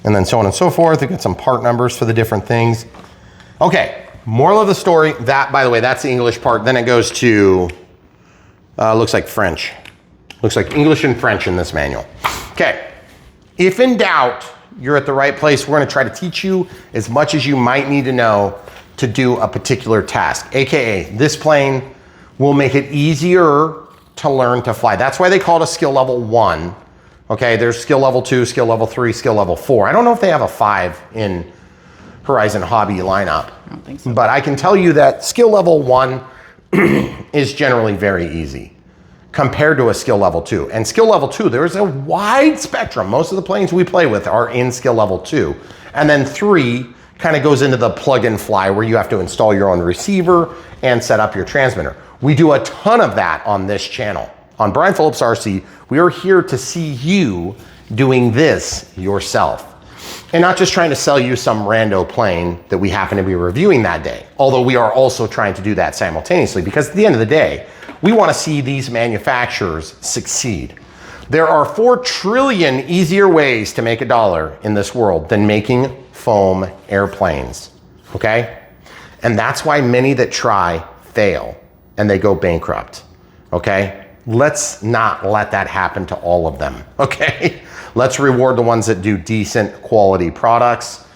and then so on and so forth. They got some part numbers for the different things. Okay, moral of the story, that, by the way, that's the English part. Then it goes to, looks like French. Looks like English and French in this manual. Okay, if in doubt, you're at the right place. We're gonna try to teach you as much as you might need to know to do a particular task. AKA, this plane will make it easier to learn to fly. That's why they call it a skill level 1. Okay, there's skill level 2, skill level 3, skill level 4. I don't know if they have a 5 in Horizon Hobby lineup. I don't think so. But I can tell you that skill level 1 is generally very easy compared to a skill level 2. And skill level 2, there is a wide spectrum. Most of the planes we play with are in skill level 2. And then 3 kind of goes into the plug and fly where you have to install your own receiver and set up your transmitter. We do a ton of that on this channel. On Brian Phillips RC, we are here to see you doing this yourself. And not just trying to sell you some rando plane that we happen to be reviewing that day. Although we are also trying to do that simultaneously, because at the end of the day, we want to see these manufacturers succeed. There are 4 trillion easier ways to make $1 in this world than making foam airplanes, okay? And that's why many that try fail and they go bankrupt, okay? Let's not let that happen to all of them, okay? Let's reward the ones that do decent quality products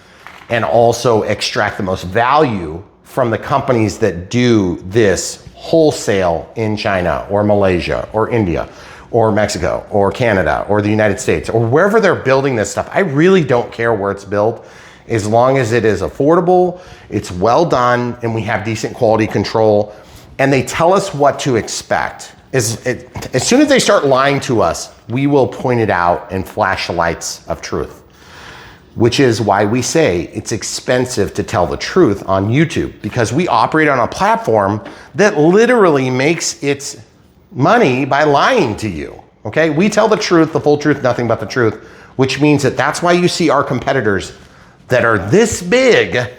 and also extract the most value from the companies that do this wholesale in China or Malaysia or India or Mexico or Canada or the United States or wherever they're building this stuff. I really don't care where it's built as long as it is affordable, it's well done, and we have decent quality control, and they tell us what to expect. As soon as they start lying to us, we will point it out and flash the lights of truth, which is why we say it's expensive to tell the truth on YouTube, because we operate on a platform that literally makes its money by lying to you, okay? We tell the truth, the full truth, nothing but the truth, which means that's why you see our competitors that are this big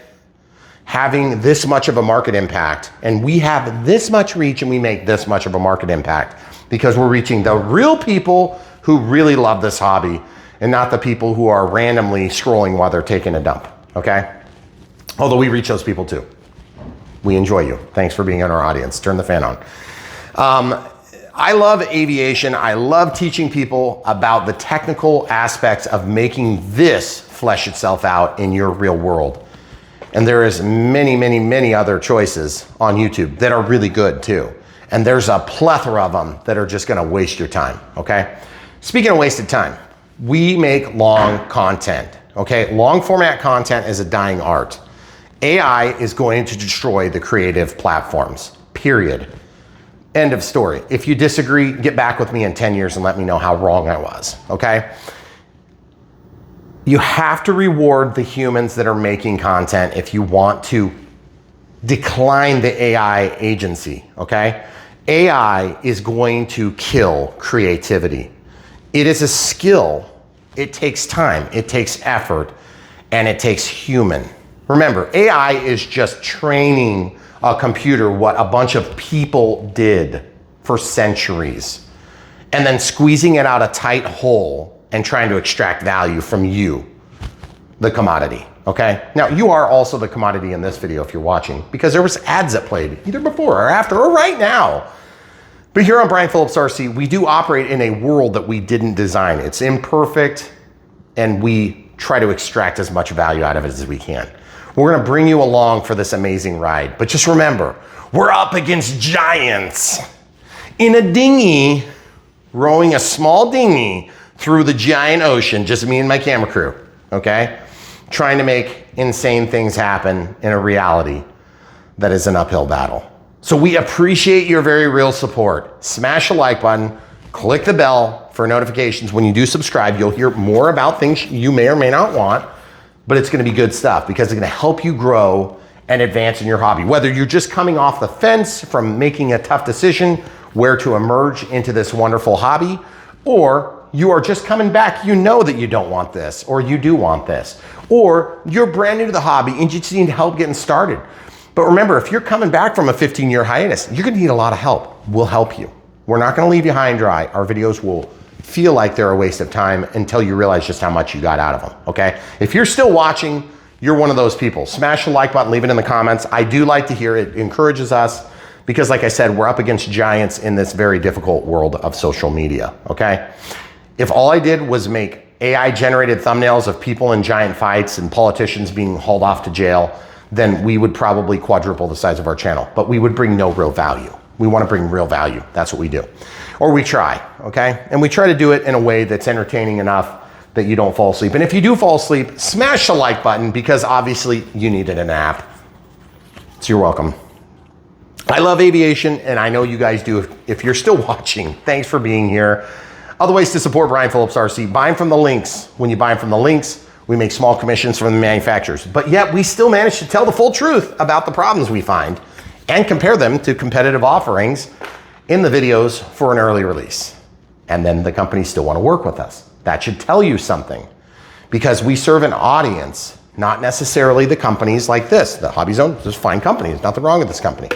having this much of a market impact, and we have this much reach and we make this much of a market impact because we're reaching the real people who really love this hobby and not the people who are randomly scrolling while they're taking a dump, okay? Although we reach those people too. We enjoy you. Thanks for being in our audience. Turn the fan on. I love aviation. I love teaching people about the technical aspects of making this flesh itself out in your real world. And there is many, many, many other choices on YouTube that are really good too. And there's a plethora of them that are just gonna waste your time, okay? Speaking of wasted time, we make long content, okay? Long format content is a dying art. AI is going to destroy the creative platforms, period. End of story. If you disagree, get back with me in 10 years and let me know how wrong I was, okay? You have to reward the humans that are making content if you want to decline the AI agency, okay? AI is going to kill creativity. It is a skill. It takes time, it takes effort, and it takes human. Remember, AI is just training a computer what a bunch of people did for centuries, and then squeezing it out a tight hole and trying to extract value from you, the commodity, okay? Now, you are also the commodity in this video if you're watching, because there was ads that played either before or after or right now. But here on Brian Phillips RC, we do operate in a world that we didn't design. It's imperfect, and we try to extract as much value out of it as we can. We're gonna bring you along for this amazing ride, but just remember, we're up against giants in a dinghy, rowing a small dinghy through the giant ocean, just me and my camera crew, okay? Trying to make insane things happen in a reality that is an uphill battle. So we appreciate your very real support. Smash the like button, click the bell for notifications. When you do subscribe, you'll hear more about things you may or may not want, but it's gonna be good stuff because it's gonna help you grow and advance in your hobby. Whether you're just coming off the fence from making a tough decision where to emerge into this wonderful hobby, or you are just coming back, you know that you don't want this, or you do want this, Or you're brand new to the hobby and you just need help getting started. But remember, if you're coming back from a 15-year hiatus, you're gonna need a lot of help. We'll help you. We're not gonna leave you high and dry. Our videos will feel like they're a waste of time until you realize just how much you got out of them, okay? If you're still watching, you're one of those people. Smash the like button, leave it in the comments. I do like to hear it. It encourages us because like I said, we're up against giants in this very difficult world of social media, okay? If all I did was make AI generated thumbnails of people in giant fights and politicians being hauled off to jail, then we would probably quadruple the size of our channel, but we would bring no real value. We want to bring real value. That's what we do. Or we try, okay? And we try to do it in a way that's entertaining enough that you don't fall asleep. And if you do fall asleep, smash the like button because obviously you needed a nap. So you're welcome. I love aviation and I know you guys do. If you're still watching, thanks for being here. Other ways to support Brian Phillips RC, buy them from the links. When you buy them from the links, we make small commissions from the manufacturers. But yet we still manage to tell the full truth about the problems we find and compare them to competitive offerings in the videos for an early release. And then the companies still want to work with us. That should tell you something because we serve an audience, not necessarily the companies like this. The HobbyZone, there's fine company. There's nothing wrong with this company.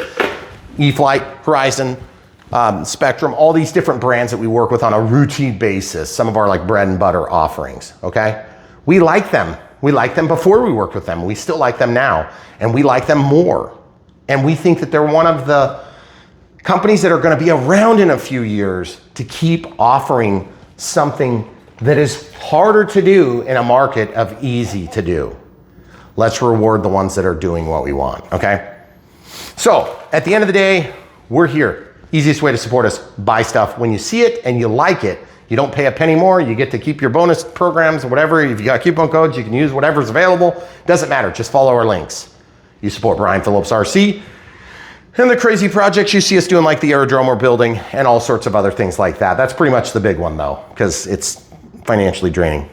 E-Flight, Horizon, Spectrum, all these different brands that we work with on a routine basis, some of our like bread and butter offerings, okay? We like them. We liked them before we worked with them. We still like them now, and we like them more. And we think that they're one of the companies that are gonna be around in a few years to keep offering something that is harder to do in a market of easy to do. Let's reward the ones that are doing what we want, okay? So at the end of the day, we're here. Easiest way to support us, buy stuff. When you see it and you like it, you don't pay a penny more. You get to keep your bonus programs or whatever. If you got coupon codes, you can use whatever's available. Doesn't matter, just follow our links. You support Brian Phillips RC and the crazy projects you see us doing like the aerodrome we're building and all sorts of other things like that. That's pretty much the big one though, because it's financially draining.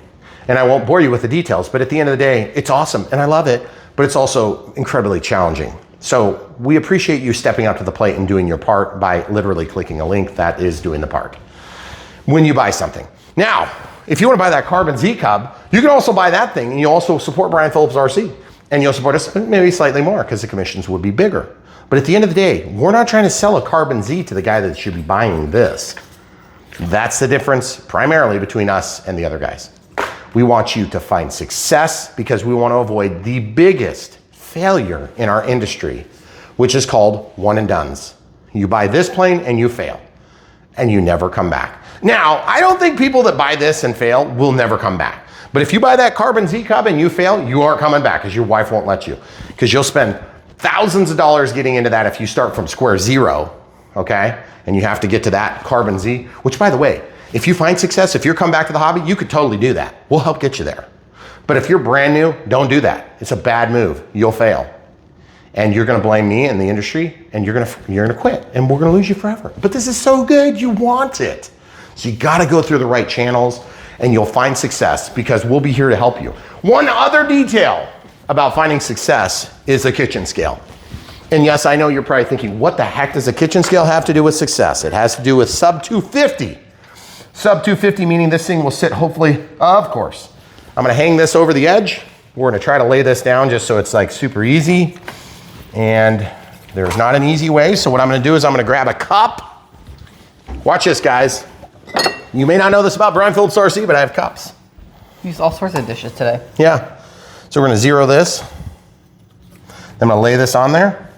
And I won't bore you with the details, but at the end of the day, it's awesome and I love it, but it's also incredibly challenging. So we appreciate you stepping up to the plate and doing your part by literally clicking a link that is doing the part when you buy something. Now, if you want to buy that Carbon Z Cub, you can also buy that thing and you also support Brian Phillips RC and you'll support us maybe slightly more because the commissions would be bigger. But at the end of the day, we're not trying to sell a Carbon Z to the guy that should be buying this. That's the difference primarily between us and the other guys. We want you to find success because we want to avoid the biggest failure in our industry, which is called one and dones. You buy this plane and you fail and you never come back. Now, I don't think people that buy this and fail will never come back. But if you buy that Carbon Z Cub and you fail, you aren't coming back because your wife won't let you. Because you'll spend thousands of dollars getting into that if you start from square zero, okay? And you have to get to that Carbon Z, which by the way, if you find success, if you're come back to the hobby, you could totally do that. We'll help get you there. But if you're brand new, don't do that. It's a bad move. You'll fail. And you're gonna blame me and the industry and you're gonna quit and we're gonna lose you forever. But this is so good, you want it. So you gotta go through the right channels and you'll find success because we'll be here to help you. One other detail about finding success is a kitchen scale. And yes, I know you're probably thinking, what the heck does a kitchen scale have to do with success? It has to do with sub 250. Sub 250 meaning this thing will sit hopefully, of course. I'm gonna hang this over the edge. We're gonna try to lay this down just so it's like super easy. And there's not an easy way. So what I'm gonna do is I'm gonna grab a cup. Watch this, guys. You may not know this about Brian Phillips RC, but I have cups. Use all sorts of dishes today. Yeah. So we're gonna zero this. I'm gonna lay this on there.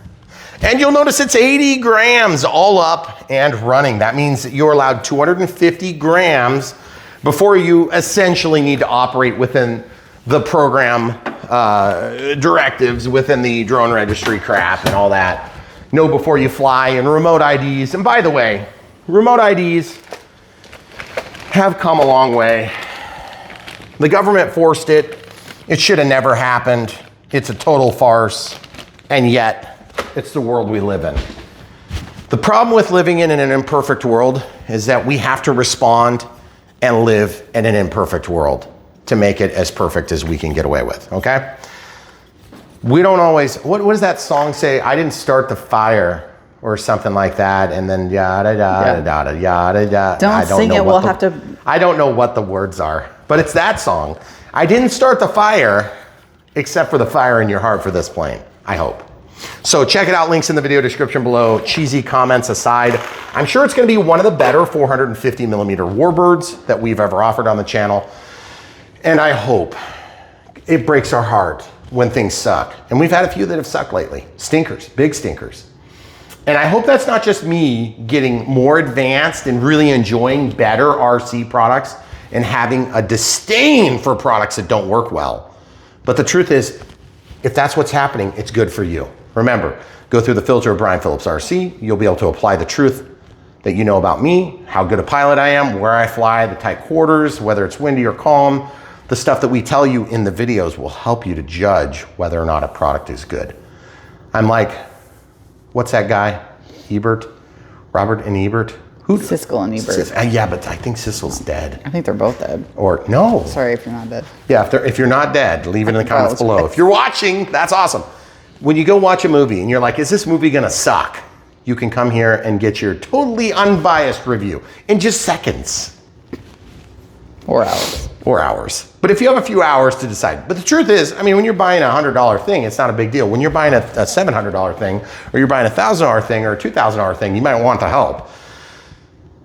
And you'll notice it's 80 grams all up and running. That means that you're allowed 250 grams before you essentially need to operate within the program directives within the drone registry crap and all that. Know before you fly and remote IDs. And by the way, remote IDs have come a long way. The government forced it. It should have never happened. It's a total farce. And yet, it's the world we live in. The problem with living in an imperfect world is that we have to respond and live in an imperfect world to make it as perfect as we can get away with, okay? We don't always, what does that song say? I didn't start the fire or something like that, and then yada, yada, yada, yada, yada. Don't sing it, we'll have to. I don't know what the words are, but it's that song. I didn't start the fire, except for the fire in your heart for this plane, I hope. So check it out, links in the video description below. Cheesy comments aside, I'm sure it's gonna be one of the better 450 millimeter warbirds that we've ever offered on the channel. And I hope it breaks our heart when things suck. And we've had a few that have sucked lately. Stinkers, big stinkers. And I hope that's not just me getting more advanced and really enjoying better RC products and having a disdain for products that don't work well. But the truth is, if that's what's happening, it's good for you. Remember, go through the filter of Brian Phillips RC. You'll be able to apply the truth that you know about me, how good a pilot I am, where I fly, the tight quarters, whether it's windy or calm. The stuff that we tell you in the videos will help you to judge whether or not a product is good. I'm like, what's that guy? Ebert? Robert and Ebert? Who? Siskel and Ebert. Yeah, but I think Siskel's dead. I think they're both dead. Or no. Sorry if you're not dead. Yeah, if you're not dead, leave it in the comments below. If you're watching, that's awesome. When you go watch a movie and you're like, is this movie gonna suck? You can come here and get your totally unbiased review in just seconds. Or hours. Or hours. But if you have a few hours to decide. But the truth is, I mean, when you're buying a $100 thing, it's not a big deal. When you're buying a $700 thing, or you're buying a $1,000 thing, or a $2,000 thing, you might want the help.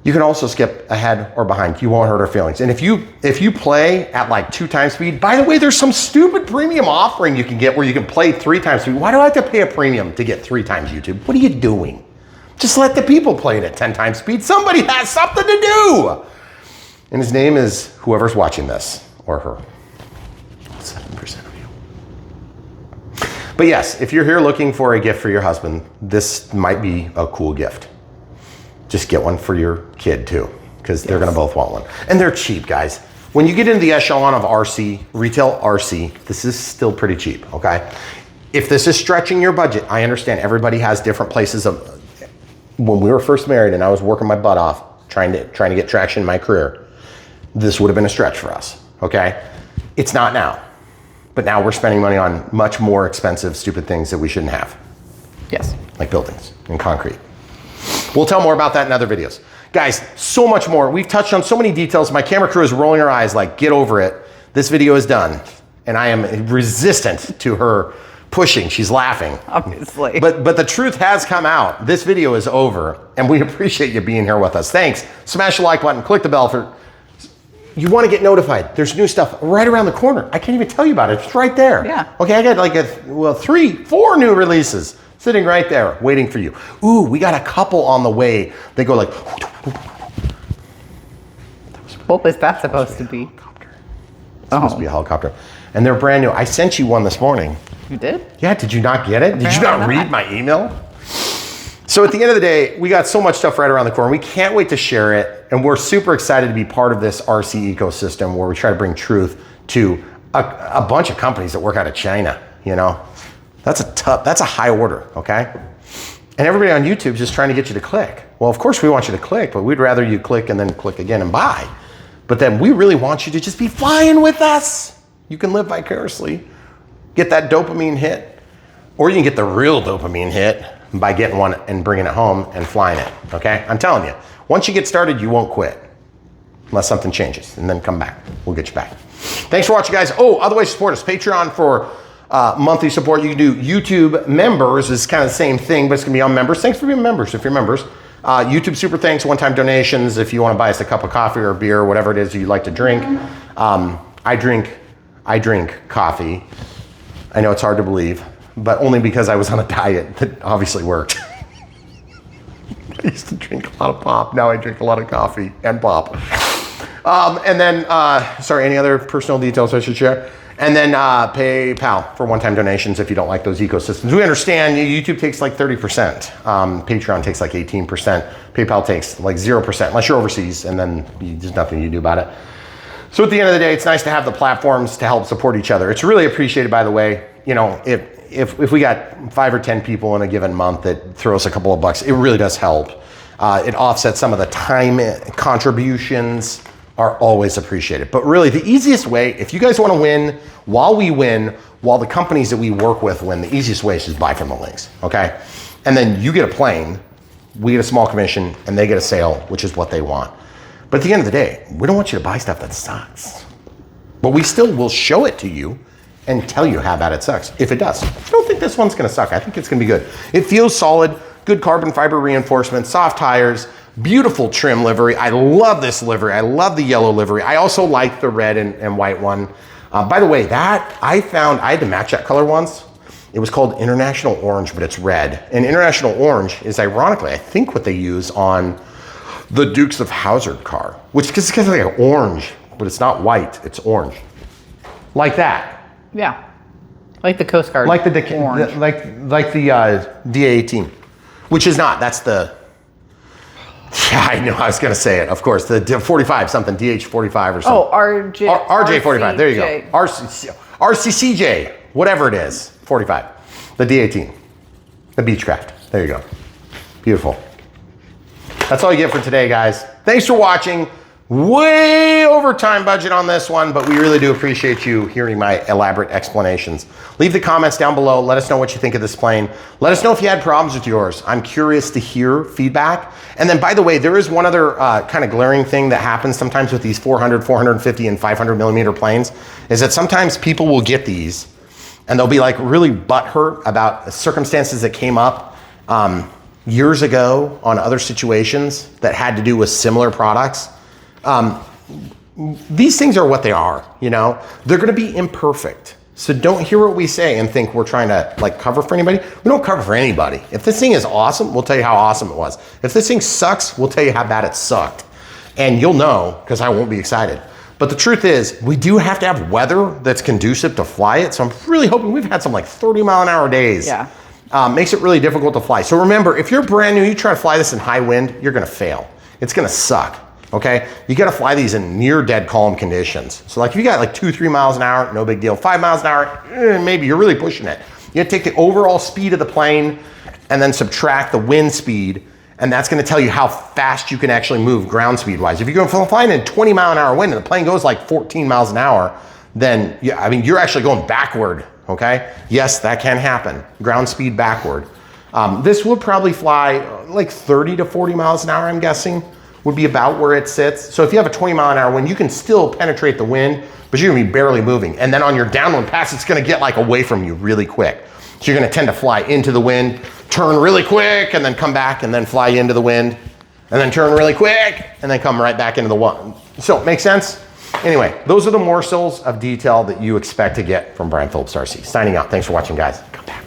You can also skip ahead or behind. You won't hurt our feelings. And if you play at like 2 times speed, by the way, there's some stupid premium offering you can get where you can play 3 times speed. Why do I have to pay a premium to get 3 times YouTube? What are you doing? Just let the people play it at 10 times speed. Somebody has something to do. And his name is whoever's watching this, or her. 7% of you. But yes, if you're here looking for a gift for your husband, this might be a cool gift. Just get one for your kid too, because they're gonna both want one. And they're cheap, guys. When you get into the echelon of RC, retail RC, this is still pretty cheap, okay? If this is stretching your budget, I understand everybody has different places of, when we were first married and I was working my butt off, trying to get traction in my career, this would have been a stretch for us, okay? It's not now. But now we're spending money on much more expensive, stupid things that we shouldn't have. Yes. Like buildings and concrete. We'll tell more about that in other videos. Guys, so much more. We've touched on so many details. My camera crew is rolling her eyes like, get over it. This video is done. And I am resistant to her pushing. She's laughing. Obviously. But the truth has come out. This video is over, and we appreciate you being here with us. Thanks. Smash the like button, click the bell for, you want to get notified. There's new stuff right around the corner. I can't even tell you about it. It's right there. Yeah. Okay, I got like 3, 4 new releases sitting right there waiting for you. Ooh, we got a couple on the way. They go like, what was that supposed to be? It's supposed to be a helicopter. And they're brand new. I sent you one this morning. You did? Yeah, did you not get it? Did you not read my email? So at the end of the day, we got so much stuff right around the corner. We can't wait to share it. And we're super excited to be part of this RC ecosystem where we try to bring truth to a bunch of companies that work out of China, you know? That's a high order, okay? And everybody on YouTube is just trying to get you to click. Well, of course we want you to click, but we'd rather you click and then click again and buy. But then we really want you to just be flying with us. You can live vicariously, get that dopamine hit, or you can get the real dopamine hit by getting one and bringing it home and flying it, okay? I'm telling you, once you get started, you won't quit unless something changes, and then come back. We'll get you back. Thanks for watching, guys. Oh, other ways to support us, Patreon for monthly support. You can do YouTube members, is kind of the same thing, but it's gonna be on members. Thanks for being members if you're members. YouTube super thanks, one-time donations if you wanna buy us a cup of coffee or a beer or whatever it is you like to drink. I drink coffee. I know it's hard to believe, but only because I was on a diet that obviously worked. I used to drink a lot of pop. Now I drink a lot of coffee and pop. And then, sorry, any other personal details I should share? And then PayPal for one-time donations if you don't like those ecosystems. We understand YouTube takes like 30%. Patreon takes like 18%. PayPal takes like 0% unless you're overseas, and then there's nothing you do about it. So at the end of the day, it's nice to have the platforms to help support each other. It's really appreciated, by the way. You know, if we got 5 or 10 people in a given month that throw us a couple of bucks, it really does help. It offsets some of the time contributions. Are always appreciated. But really the easiest way, if you guys want to win, while the companies that we work with win, the easiest way is just buy from the links, okay? And then you get a plane, we get a small commission, and they get a sale, which is what they want. But at the end of the day, we don't want you to buy stuff that sucks. But we still will show it to you and tell you how bad it sucks, if it does. I don't think this one's gonna suck. I think it's gonna be good. It feels solid, good carbon fiber reinforcement, soft tires, beautiful trim livery. I love this livery. I love the yellow livery. I also like the red and white one. By the way, that I found, I had to match that color once. It was called International Orange, but it's red. And International Orange is ironically, I think what they use on the Dukes of Hazzard car, which is kind of like orange, but it's not white, it's orange. Like that. Yeah. Like the Coast Guard. Like the orange. like the DA18, which is not, that's the, yeah, I know, I was gonna say it, of course, the 45 something, DH45 or something. Oh, RJ45, there you go. RCCJ, whatever it is, 45, the D18, the Beechcraft, there you go. Beautiful. That's all you get for today, guys. Thanks for watching. Way over time budget on this one, but we really do appreciate you hearing my elaborate explanations. Leave the comments down below. Let us know what you think of this plane. Let us know if you had problems with yours. I'm curious to hear feedback. And then, by the way, there is one other kind of glaring thing that happens sometimes with these 400, 450, and 500 millimeter planes, is that sometimes people will get these and they'll be like really butthurt about circumstances that came up years ago on other situations that had to do with similar products. These things are what they are, you know? They're gonna be imperfect. So don't hear what we say and think we're trying to like cover for anybody. We don't cover for anybody. If this thing is awesome, we'll tell you how awesome it was. If this thing sucks, we'll tell you how bad it sucked. And you'll know, because I won't be excited. But the truth is, we do have to have weather that's conducive to fly it. So I'm really hoping, we've had some like 30-mile-an-hour days. Yeah. Makes it really difficult to fly. So remember, if you're brand new, you try to fly this in high wind, you're gonna fail. It's gonna suck. Okay, you gotta fly these in near dead calm conditions. So like if you got like 2-3 miles an hour, no big deal. 5 miles an hour, maybe you're really pushing it. You gotta take the overall speed of the plane and then subtract the wind speed, and that's gonna tell you how fast you can actually move ground speed wise. If you're going flying in 20-mile-an-hour wind and the plane goes like 14 miles an hour, then yeah, I mean, you're actually going backward, okay? Yes, that can happen, ground speed backward. This will probably fly like 30 to 40 miles an hour, I'm guessing, would be about where it sits. So if you have a 20-mile-an-hour wind, you can still penetrate the wind, but you're gonna be barely moving. And then on your downwind pass, it's gonna get like away from you really quick. So you're gonna tend to fly into the wind, turn really quick, and then come back and then fly into the wind, and then turn really quick, and then come right back into the wind. So, make sense? Anyway, those are the morsels of detail that you expect to get from Brian Phillips RC. Signing out, thanks for watching, guys. Come back.